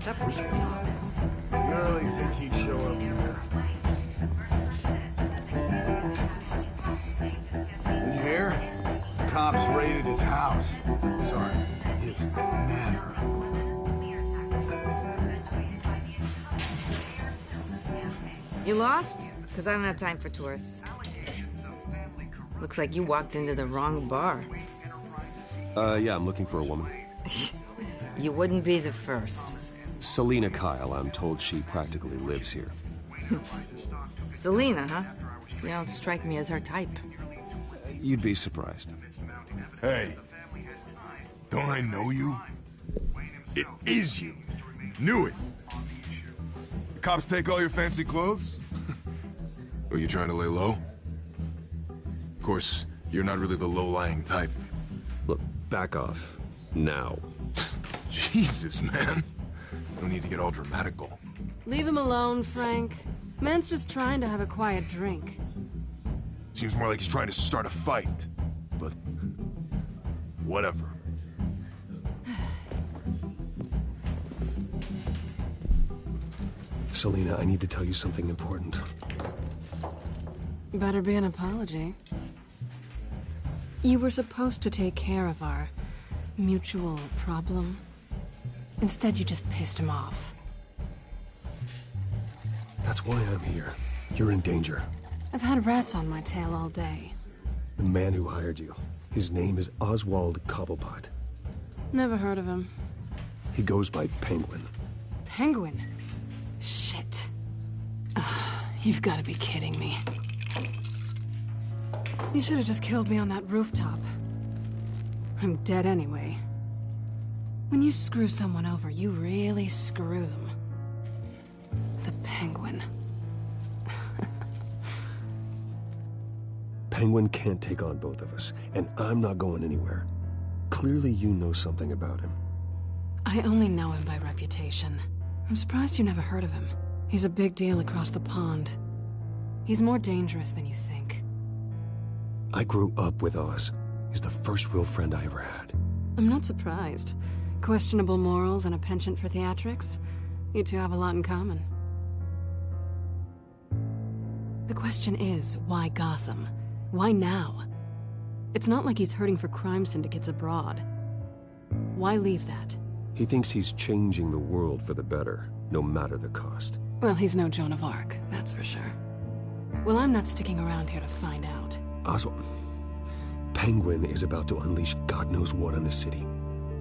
That Bruce Wayne? You really think he'd show up here? Did you hear? Cops raided his house. Sorry, his manor. You lost? Because I don't have time for tourists. Looks like you walked into the wrong bar. Yeah, I'm looking for a woman. You wouldn't be the first. Selina Kyle, I'm told she practically lives here. Selina, huh? You don't strike me as her type. You'd be surprised. Hey, don't I know you? It is you. Knew it. The cops take all your fancy clothes? Are you trying to lay low? Of course, you're not really the low-lying type. Look, back off. Now. Jesus, man. No need to get all dramatical. Leave him alone, Frank. Man's just trying to have a quiet drink. Seems more like he's trying to start a fight. But... whatever. Selina, I need to tell you something important. Better be an apology. You were supposed to take care of our mutual problem. Instead, you just pissed him off. That's why I'm here. You're in danger. I've had rats on my tail all day. The man who hired you. His name is Oswald Cobblepot. Never heard of him. He goes by Penguin. Penguin? Shit. Ugh, you've got to be kidding me. You should have just killed me on that rooftop. I'm dead anyway. When you screw someone over, you really screw them. The Penguin. Penguin can't take on both of us, and I'm not going anywhere. Clearly you know something about him. I only know him by reputation. I'm surprised you never heard of him. He's a big deal across the pond. He's more dangerous than you think. I grew up with Oz. He's the first real friend I ever had. I'm not surprised. Questionable morals and a penchant for theatrics. You two have a lot in common. The question is, why Gotham? Why now? It's not like he's hurting for crime syndicates abroad. Why leave that? He thinks he's changing the world for the better, no matter the cost. Well, he's no Joan of Arc, that's for sure. Well, I'm not sticking around here to find out. Oswald, Penguin is about to unleash God knows what on the city.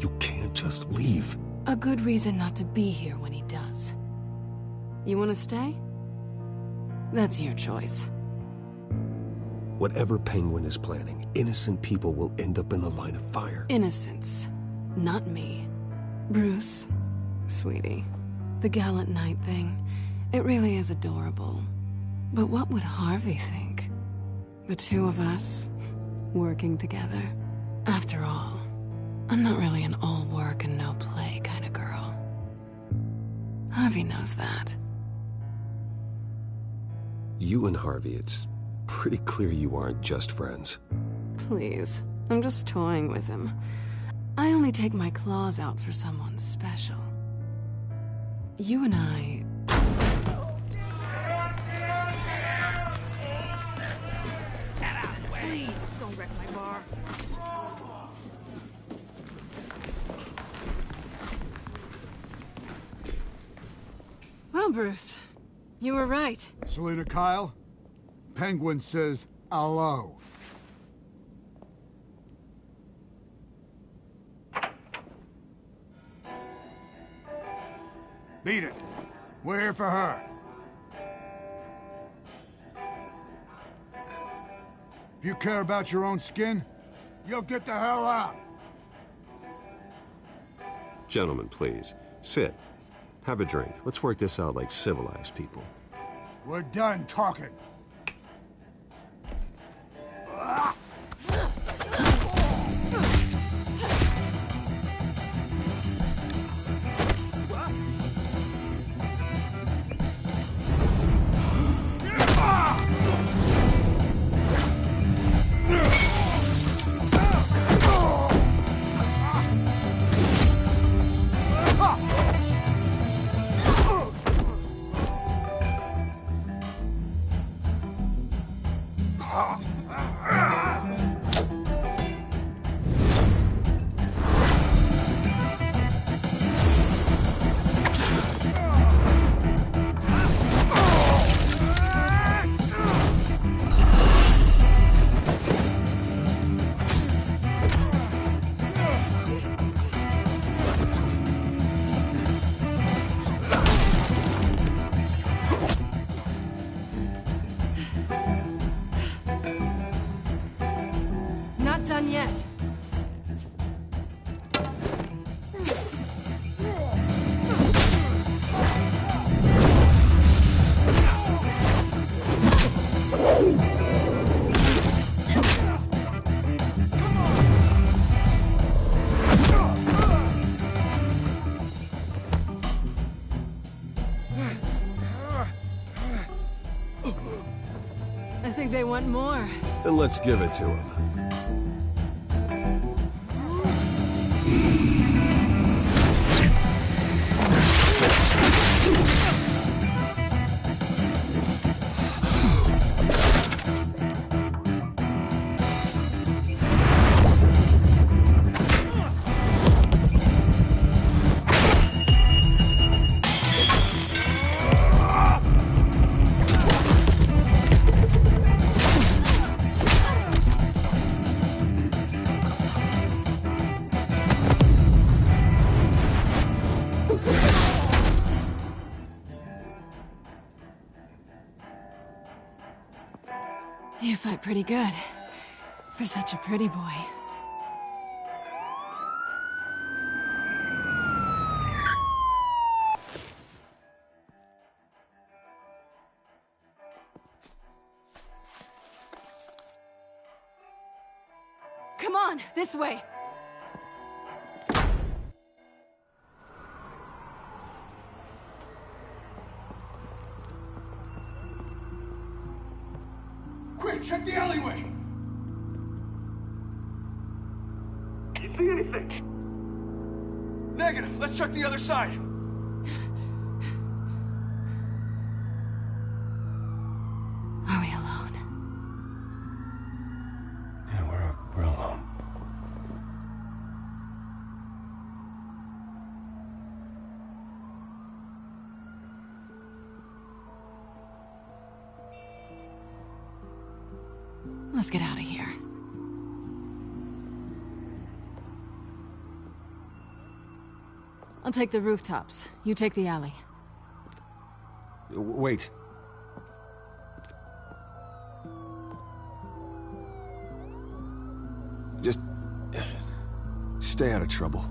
You can't just leave. A good reason not to be here when he does. You want to stay? That's your choice. Whatever Penguin is planning, innocent people will end up in the line of fire. Innocence. Not me. Bruce, sweetie, the gallant knight thing, it really is adorable. But what would Harvey think? The two of us, working together. After all, I'm not really an all work and no play kind of girl. Harvey knows that. You and Harvey, it's pretty clear you aren't just friends. Please, I'm just toying with him. I only take my claws out for someone special. You and I... Please, don't wreck my bar. Well, Bruce, you were right. Selina Kyle, Penguin says hello. Beat it. We're here for her. If you care about your own skin, you'll get the hell out. Gentlemen, please, sit. Have a drink. Let's work this out like civilized people. We're done talking. Not done yet. I think they want more. Then let's give it to him. You fight pretty good. For such a pretty boy. Come on, this way. Quick, check the alleyway! You see anything? Negative. Let's check the other side. Are Let's get out of here. I'll take the rooftops. You take the alley. Wait. Just... stay out of trouble.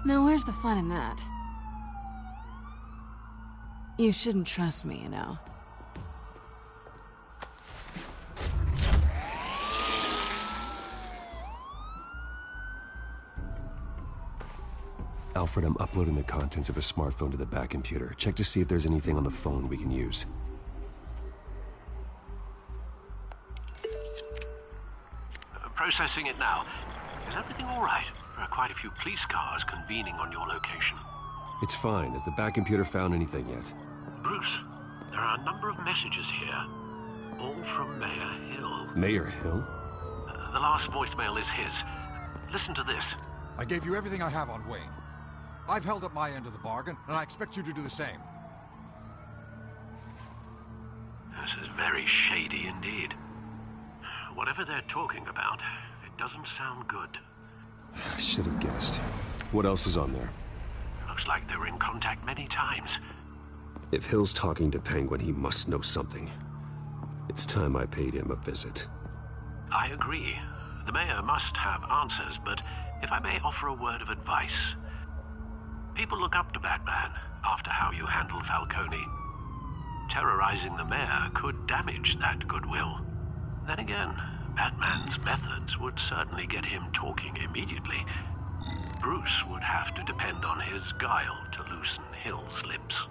Now where's the fun in that? You shouldn't trust me, you know. Alfred, I'm uploading the contents of a smartphone to the back computer. Check to see if there's anything on the phone we can use. Processing it now. Is everything all right? There are quite a few police cars convening on your location. It's fine. Has the back computer found anything yet? Bruce, there are a number of messages here. All from Mayor Hill. Mayor Hill? The last voicemail is his. Listen to this. I gave you everything I have on Wayne. I've held up my end of the bargain, and I expect you to do the same. This is very shady indeed. Whatever they're talking about, it doesn't sound good. I should have guessed. What else is on there? Looks like they were in contact many times. If Hill's talking to Penguin, he must know something. It's time I paid him a visit. I agree. The mayor must have answers, but if I may offer a word of advice. People look up to Batman after how you handled Falcone. Terrorizing the mayor could damage that goodwill. Then again, Batman's methods would certainly get him talking immediately. Bruce would have to depend on his guile to loosen Hill's lips.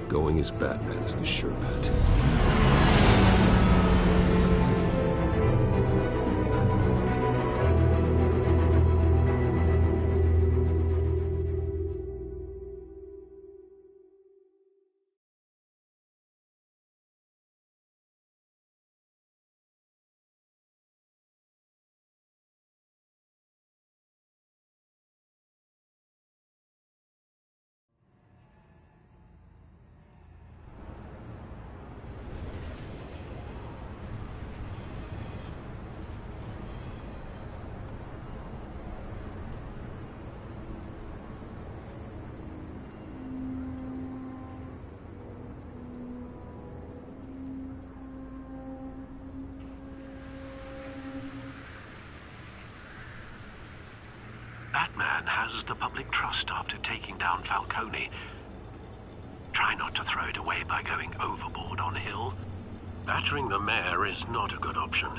Going as Batman is the sure bet. Batman has the public trust after taking down Falcone. Try not to throw it away by going overboard on Hill. Battering the mayor is not a good option.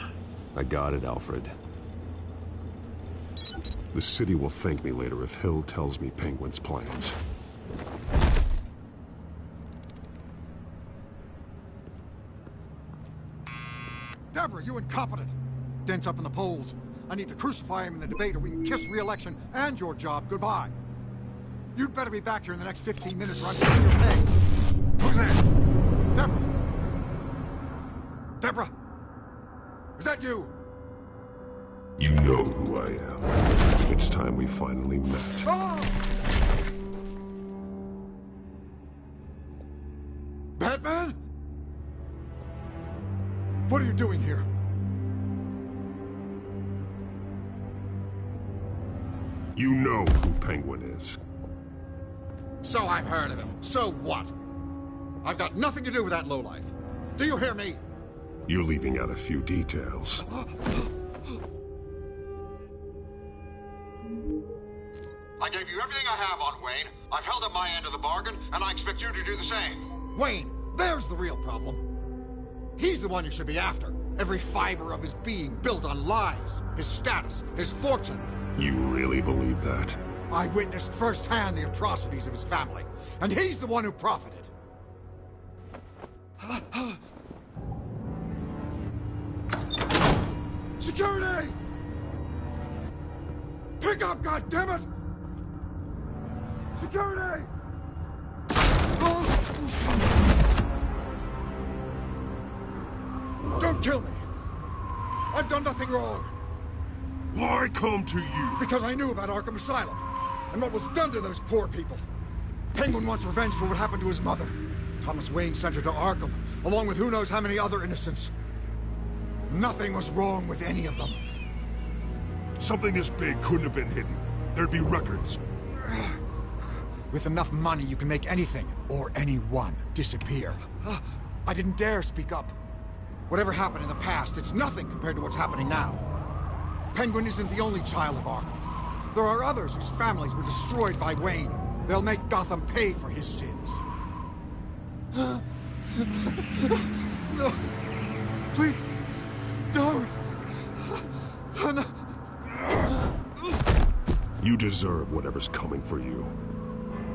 I got it, Alfred. The city will thank me later if Hill tells me Penguin's plans. Deborah, you incompetent! Dent's up in the polls. I need to crucify him in the debate or we can kiss re-election and your job goodbye. You'd better be back here in the next 15 minutes or I'm taking your pay. Who's there? Deborah! Deborah! Is that you? You know who I am. It's time we finally met. Batman? What are you doing here? You know who Penguin is. So I've heard of him. So what? I've got nothing to do with that lowlife. Do you hear me? You're leaving out a few details. I gave you everything I have on Wayne. I've held up my end of the bargain, and I expect you to do the same. Wayne, there's the real problem. He's the one you should be after. Every fiber of his being built on lies, his status, his fortune. You really believe that? I witnessed firsthand the atrocities of his family, and he's the one who profited. Security! Pick up, goddammit! Security! Don't kill me! I've done nothing wrong! Why come to you? Because I knew about Arkham Asylum, and what was done to those poor people. Penguin wants revenge for what happened to his mother. Thomas Wayne sent her to Arkham, along with who knows how many other innocents. Nothing was wrong with any of them. Something this big couldn't have been hidden. There'd be records. With enough money, you can make anything, or anyone, disappear. I didn't dare speak up. Whatever happened in the past, it's nothing compared to what's happening now. Penguin isn't the only child of Arkham. There are others whose families were destroyed by Wayne. They'll make Gotham pay for his sins. No. Please. Don't. No. You deserve whatever's coming for you.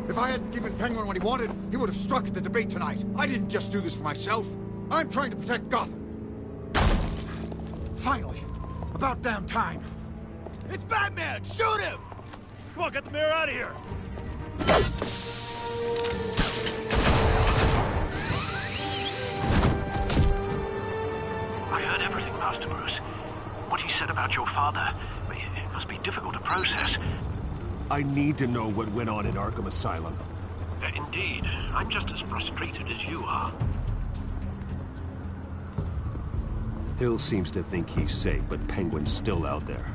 If I hadn't given Penguin what he wanted, he would have struck at the debate tonight. I didn't just do this for myself. I'm trying to protect Gotham. Finally. About damn time. It's Batman! Shoot him! Come on, get the mayor out of here! I heard everything, Master Bruce. What he said about your father, it must be difficult to process. I need to know what went on in Arkham Asylum. Indeed. I'm just as frustrated as you are. Hill seems to think he's safe, but Penguin's still out there.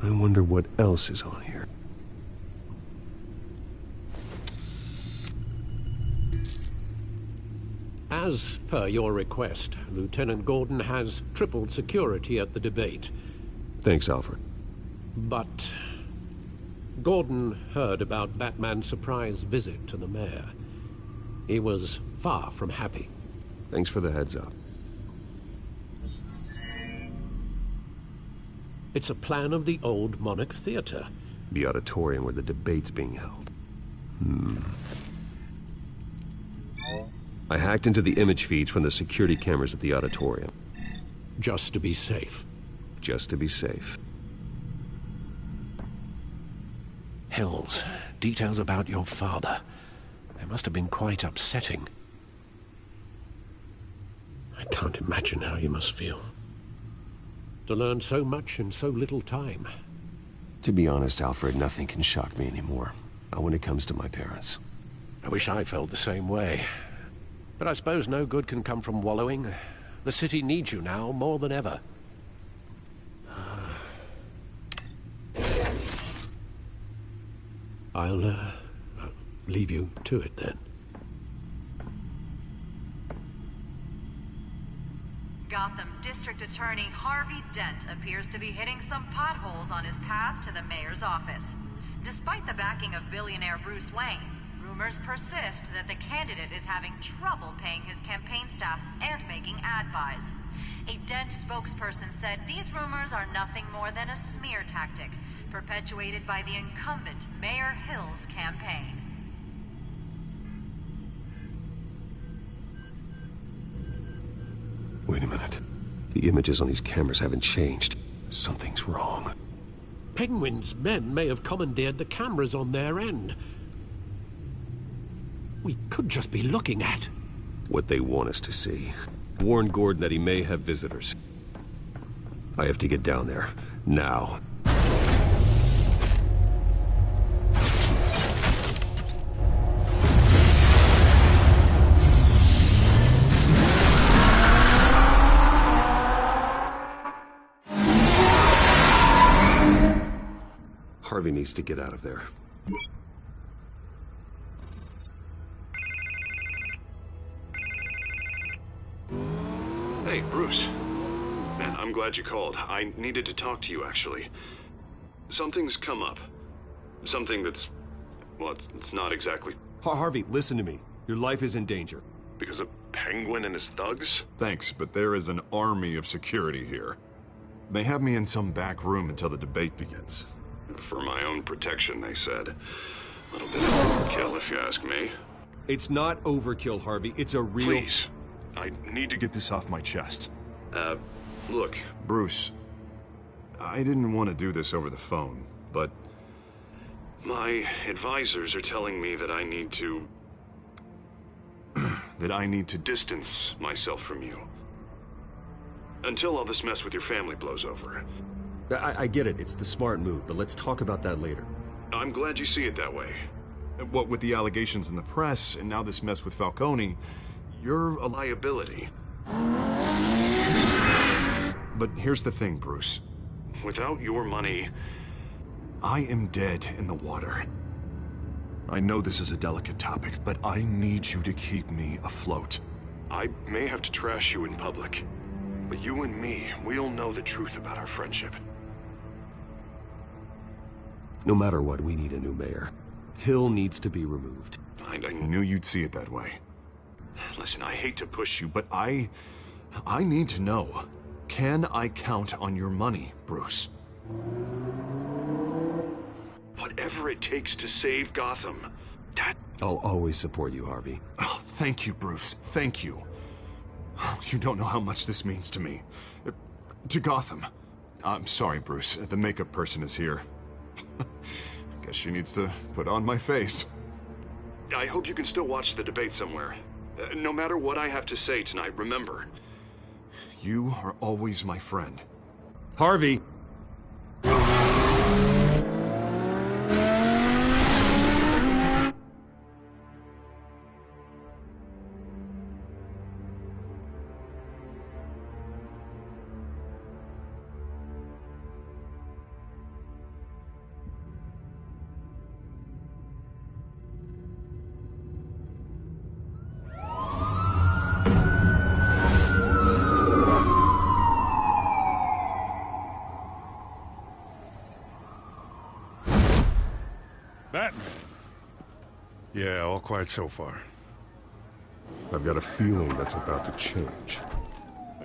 I wonder what else is on here. As per your request, Lieutenant Gordon has tripled security at the debate. Thanks, Alfred. But Gordon heard about Batman's surprise visit to the mayor. He was far from happy. Thanks for the heads up. It's a plan of the old Monarch Theater. The auditorium where the debate's being held. I hacked into the image feeds from the security cameras at the auditorium. Just to be safe. Just to be safe. Hills, details about your father. They must have been quite upsetting. I can't imagine how you must feel. To learn so much in so little time. To be honest, Alfred, nothing can shock me anymore. Not when it comes to my parents. I wish I felt the same way. But I suppose no good can come from wallowing. The city needs you now more than ever. I'll leave you to it then. Gotham District Attorney Harvey Dent appears to be hitting some potholes on his path to the mayor's office. Despite the backing of billionaire Bruce Wayne, rumors persist that the candidate is having trouble paying his campaign staff and making ad buys. A Dent spokesperson said these rumors are nothing more than a smear tactic, perpetuated by the incumbent Mayor Hill's campaign. Wait a minute. The images on these cameras haven't changed. Something's wrong. Penguin's men may have commandeered the cameras on their end. We could just be looking at what they want us to see. Warn Gordon that he may have visitors. I have to get down there. Now. Harvey needs to get out of there. Hey, Bruce. Man, I'm glad you called. I needed to talk to you, actually. Something's come up. Something that's... well, it's not exactly... Harvey, listen to me. Your life is in danger. Because of Penguin and his thugs? Thanks, but there is an army of security here. They have me in some back room until the debate begins. For my own protection, they said. A little bit of overkill, if you ask me. It's not overkill, Harvey. It's a real... Please. I need to get this off my chest. Look, Bruce. I didn't want to do this over the phone, but... my advisors are telling me that I need to... that I need to distance myself from you. Until all this mess with your family blows over. I get it. It's the smart move, but let's talk about that later. I'm glad you see it that way. What with the allegations in the press, and now this mess with Falcone, you're a liability. But here's the thing, Bruce. Without your money, I am dead in the water. I know this is a delicate topic, but I need you to keep me afloat. I may have to trash you in public, but you and me, we'll know the truth about our friendship. No matter what, we need a new mayor. Hill needs to be removed. I knew you'd see it that way. Listen, I hate to push you, but I need to know. Can I count on your money, Bruce? Whatever it takes to save Gotham, I'll always support you, Harvey. Oh, thank you, Bruce. Thank you. You don't know how much this means to me. To Gotham. I'm sorry, Bruce. The makeup person is here. Guess she needs to put on my face. I hope you can still watch the debate somewhere. No matter what I have to say tonight, remember, you are always my friend. Harvey! Batman. Yeah, all quiet so far. I've got a feeling that's about to change.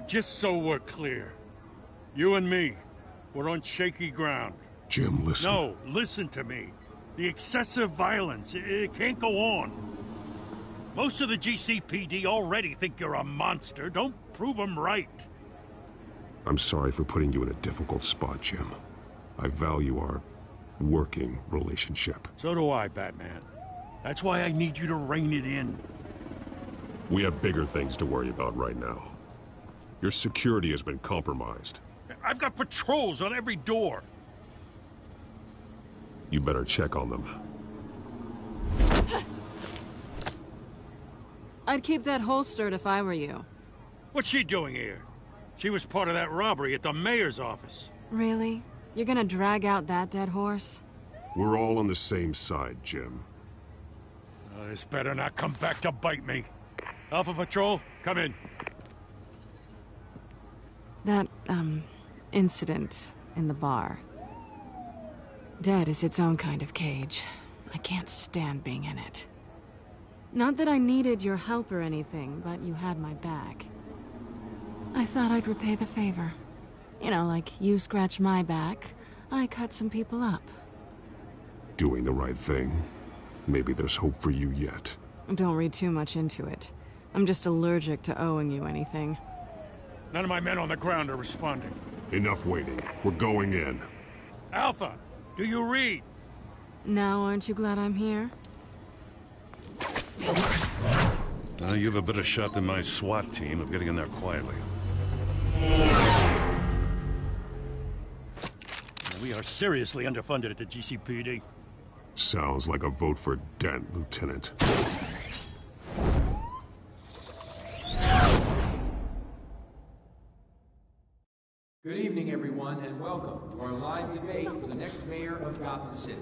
Just so we're clear, you and me, we're on shaky ground. Jim, listen. No, listen to me. The excessive violence, it can't go on. Most of the GCPD already think you're a monster. Don't prove them right. I'm sorry for putting you in a difficult spot, Jim. I value our working relationship. So do I, Batman. That's why I need you to rein it in. We have bigger things to worry about right now. Your security has been compromised. I've got patrols on every door. You better check on them. I'd keep that holstered if I were you. What's she doing here? She was part of that robbery at the mayor's office. Really? You're gonna drag out that dead horse? We're all on the same side, Jim. This better not come back to bite me. Alpha Patrol, come in. That, incident in the bar. Dead is its own kind of cage. I can't stand being in it. Not that I needed your help or anything, but you had my back. I thought I'd repay the favor. You know, like you scratch my back, I cut some people up. Doing the right thing. Maybe there's hope for you yet. Don't read too much into it. I'm just allergic to owing you anything. None of my men on the ground are responding. Enough waiting. We're going in. Alpha, do you read? Now aren't you glad I'm here? You have a better shot than my SWAT team of getting in there quietly. We are seriously underfunded at the GCPD. Sounds like a vote for Dent, Lieutenant. Good evening, everyone, and welcome to our live debate for the next mayor of Gotham City.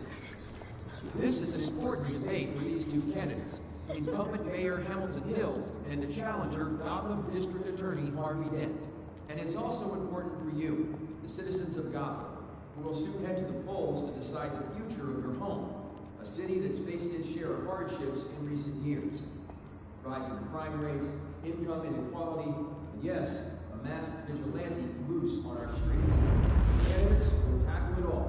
This is an important debate for these two candidates, incumbent Mayor Hamilton Hill and the challenger Gotham District Attorney Harvey Dent. And it's also important for you, the citizens of Gotham, who will soon head to the polls to decide the future of your home, a city that's faced its share of hardships in recent years. Rising crime rates, income inequality, and yes, a masked vigilante loose on our streets. Candidates will tackle it all.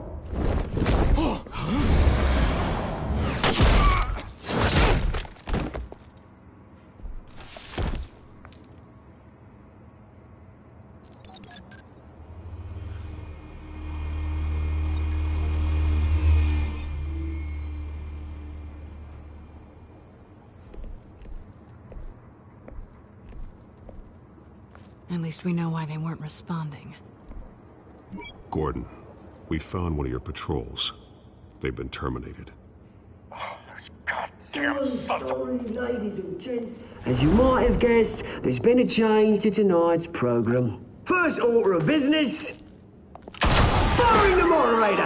At least we know why they weren't responding. Gordon, we found one of your patrols. They've been terminated. So sorry, ladies and gents. As you might have guessed, there's been a change to tonight's program. First order of business, firing the moderator!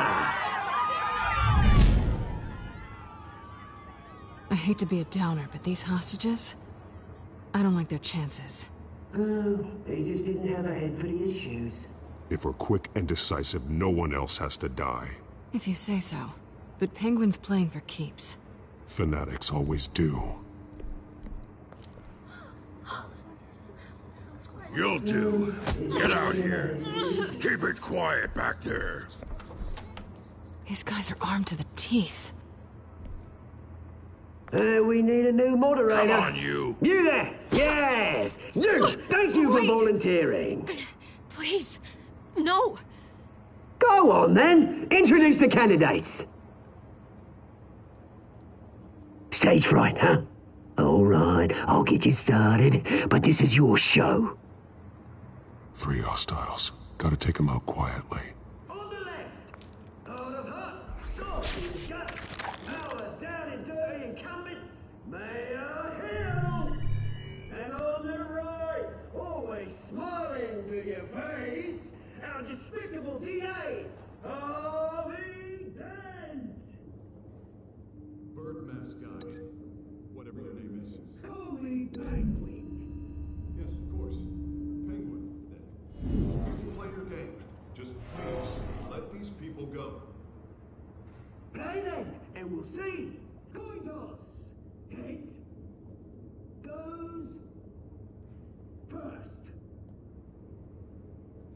I hate to be a downer, but these hostages, I don't like their chances. Oh, they just didn't have a head for the issues. If we're quick and decisive, no one else has to die. If you say so. But Penguin's playing for keeps. Fanatics always do. You'll do. Get out here. Keep it quiet back there. These guys are armed to the teeth. We need a new moderator. Come on, you. You there! Yes! You! Thank you for volunteering. Please, no. Go on, then. Introduce the candidates. Stage fright, huh? All right, I'll get you started, but this is your show. 3 hostiles. Gotta take them out quietly. On the left, out of hot, soft in gut, our down and dirty incumbent, Mayor Hill. And on the right, always smiling to your face, our despicable DA, Harvey Dent. Bird mask guy, whatever your name is. Call me Penguin. Yes, of course. Penguin, then. You can play your game. Just please, let these people go. Play then, and we'll see. Coin toss. Heads goes first.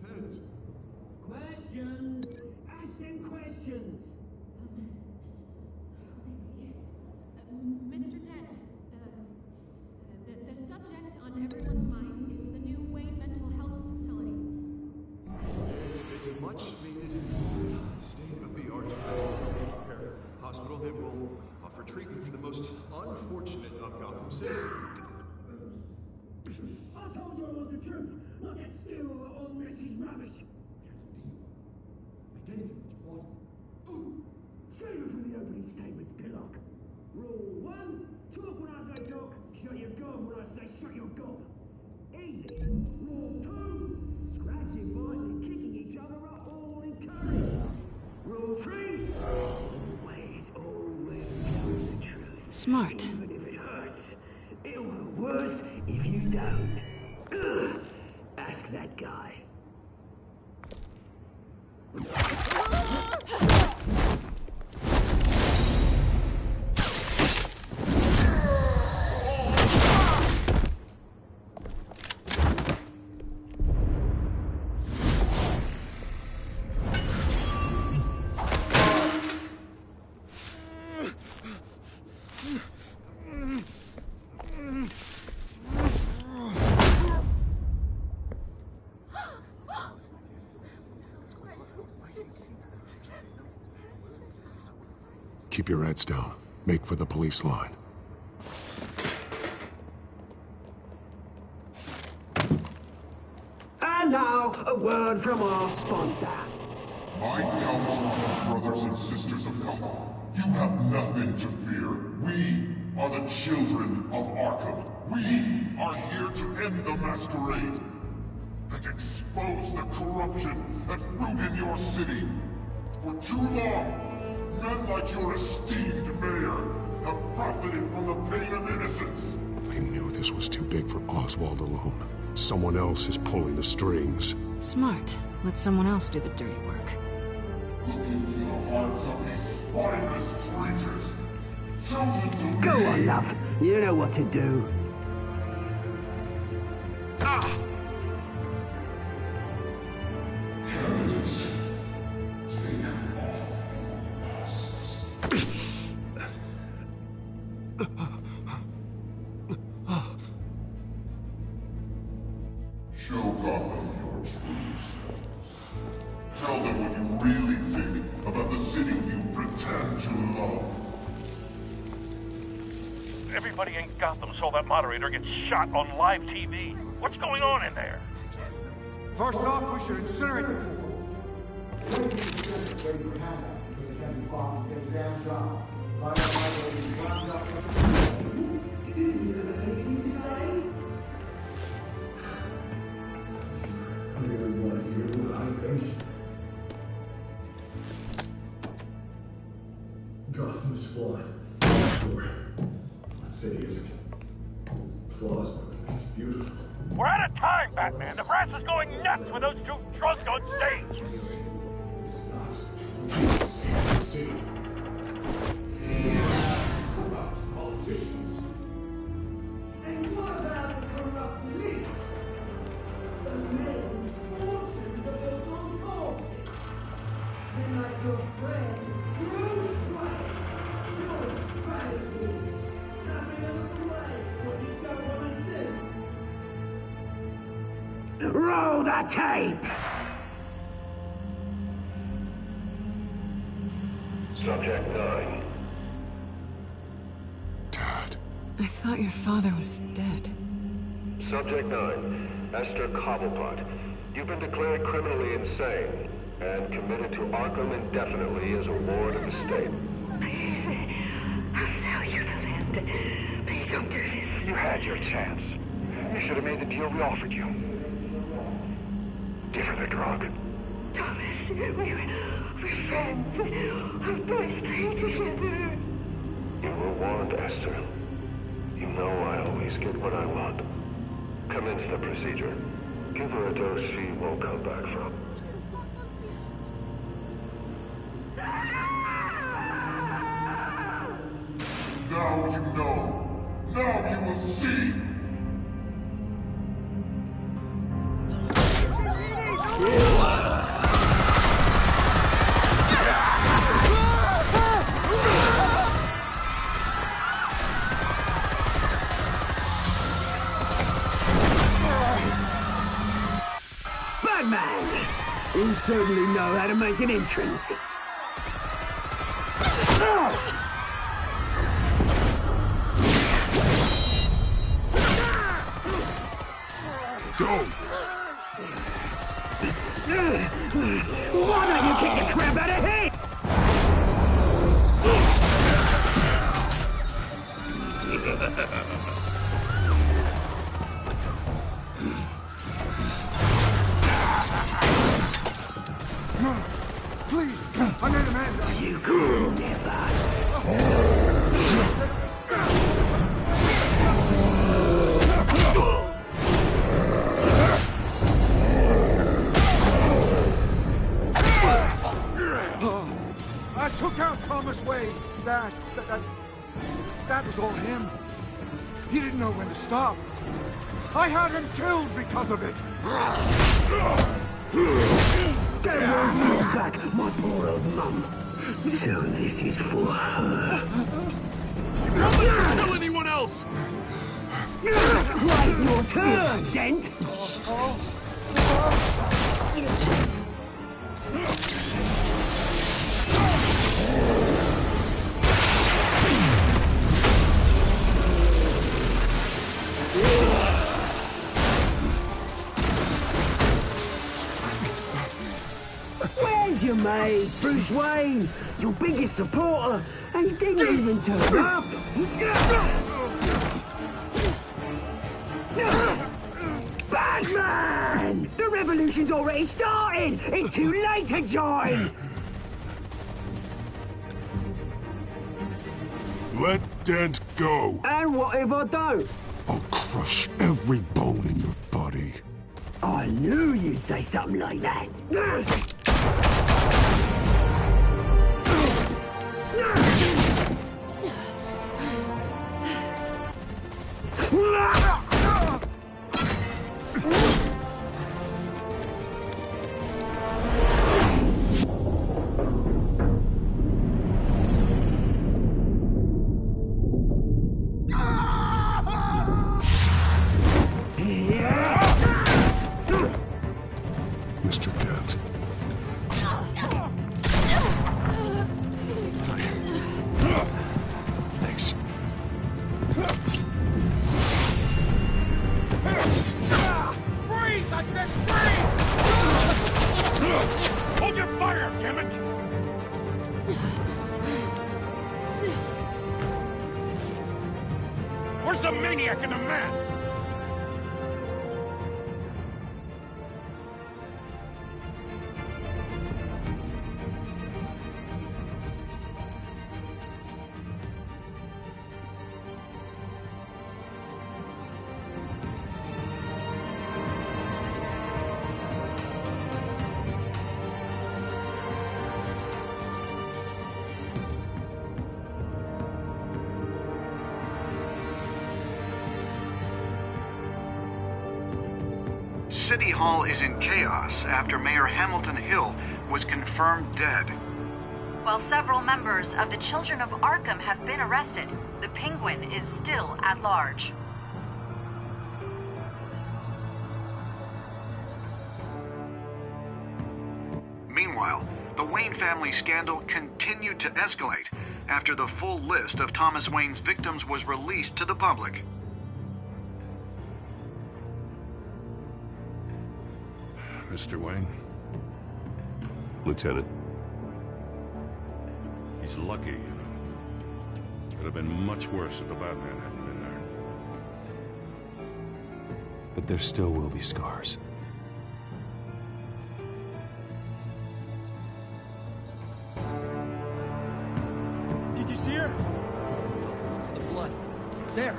Heads. Questions. Ask them questions. Mr. Dent, the subject on everyone's mind is the new Wayne Mental Health Facility. It's a much-needed, state-of-the-art care hospital that will offer treatment for the most unfortunate of Gotham citizens. I told you I want the truth, not that stew on Mrs. Rubbish. Make anything what you want. Save it for the opening statements, Pillock. Rule 1, talk when I say talk, shut your gob when I say shut your gob. Easy. Rule 2, scratching, biting, and kicking each other are all encouraged. Rule 3, always Smart. Even if it hurts, it'll hurt worse if you don't. Ask that guy. Keep your heads down. Make for the police line. And now, a word from our sponsor. My downtrodden brothers and sisters of Gotham, you have nothing to fear. We are the children of Arkham. We are here to end the masquerade and expose the corruption that rooted your city. For too long, men like your esteemed mayor have profited from the pain of innocence. I knew this was too big for Oswald alone. Someone else is pulling the strings. Smart. Let someone else do the dirty work. Look into the hearts of these spineless creatures, chosen to Go lead. on, love. You know what to do. Candidates, take off masks. Show Gotham your true selves. Tell them what you really think about the city you pretend to love. Everybody in Gotham saw that moderator get shot on live TV. What's going on in there? First off, we should incinerate the pool. Gotham is flawed. Sure. That city isn't. Its flaws make it beautiful. We're out of time, Batman. The brass is going nuts with those two drunks on stage. Corrupt politicians. And what about the corrupt league? The men fortunes of those on corpses. They're like your friend, Bruce Wayne. Your strategy. Nothing of a play what you don't want to see. Roll the tape! Subject 9. I thought your father was dead. Subject 9. Esther Cobblepot. You've been declared criminally insane and committed to Arkham indefinitely as a ward of the state. Please, I'll sell you the land. Please don't do this. You had your chance. You should have made the deal we offered you. Give her the drug. Thomas, we're friends. Our boys play together. You were warned, Esther. You know I always get what I want. Commence the procedure. Give her a dose she won't come back from. Now you know. Now you will see. Batman! You certainly know how to make an entrance. Go! Why don't you kick the crap out of him? No, please, I made a man. You cool, never. I took out Thomas Wayne. That was all him. He didn't know when to stop. I had him killed because of it. Get your back, my poor old mum. So this is for her. Don't let you kill anyone else! Right, your turn, Dent. Where's your mate, Bruce Wayne? Your biggest supporter, and he didn't even turn up. Batman! The revolution's already started! It's too late to join! Let Dent go. And what if I don't? I'll crush every bone in your body. I knew you'd say something like that. Mr. Dent. Thanks. Freeze! I said freeze! Hold your fire, damn it! Where's the maniac in the mask? City Hall is in chaos after Mayor Hamilton Hill was confirmed dead. While several members of the Children of Arkham have been arrested, the Penguin is still at large. Meanwhile, the Wayne family scandal continued to escalate after the full list of Thomas Wayne's victims was released to the public. Mr. Wayne? Lieutenant. He's lucky. Could have been much worse if the Batman hadn't been there. But there still will be scars. Did you see her? Look for the blood. There.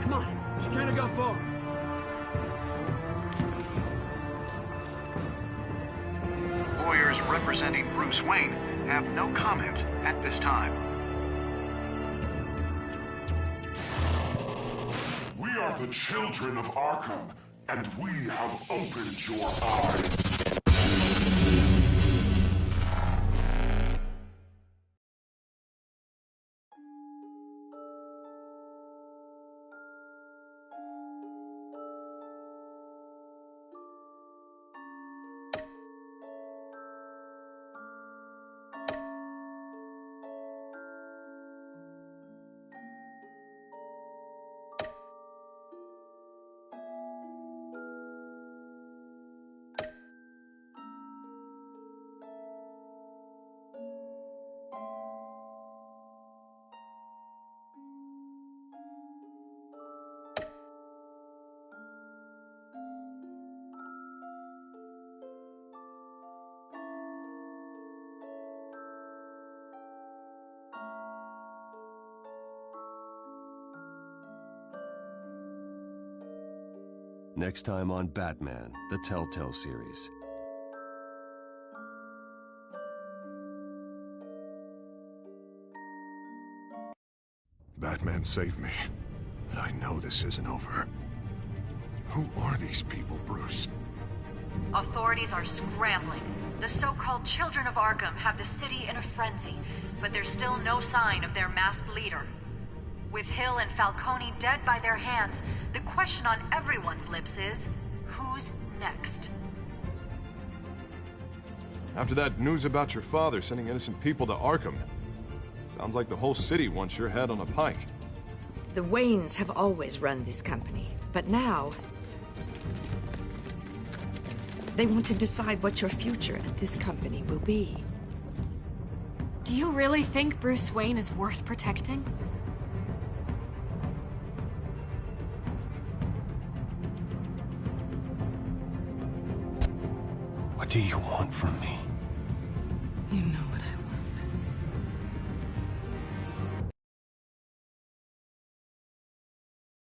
Come on. She can't have gone far. Lawyers representing Bruce Wayne have no comment at this time. We are the children of Arkham, and we have opened your eyes. Next time on Batman, the Telltale series. Batman saved me, but I know this isn't over. Who are these people, Bruce? Authorities are scrambling. The so-called Children of Arkham have the city in a frenzy, but there's still no sign of their masked leader. With Hill and Falcone dead by their hands, the question on everyone's lips is, who's next? After that news about your father sending innocent people to Arkham, sounds like the whole city wants your head on a pike. The Waynes have always run this company, but now they want to decide what your future at this company will be. Do you really think Bruce Wayne is worth protecting? What do you want from me? You know what I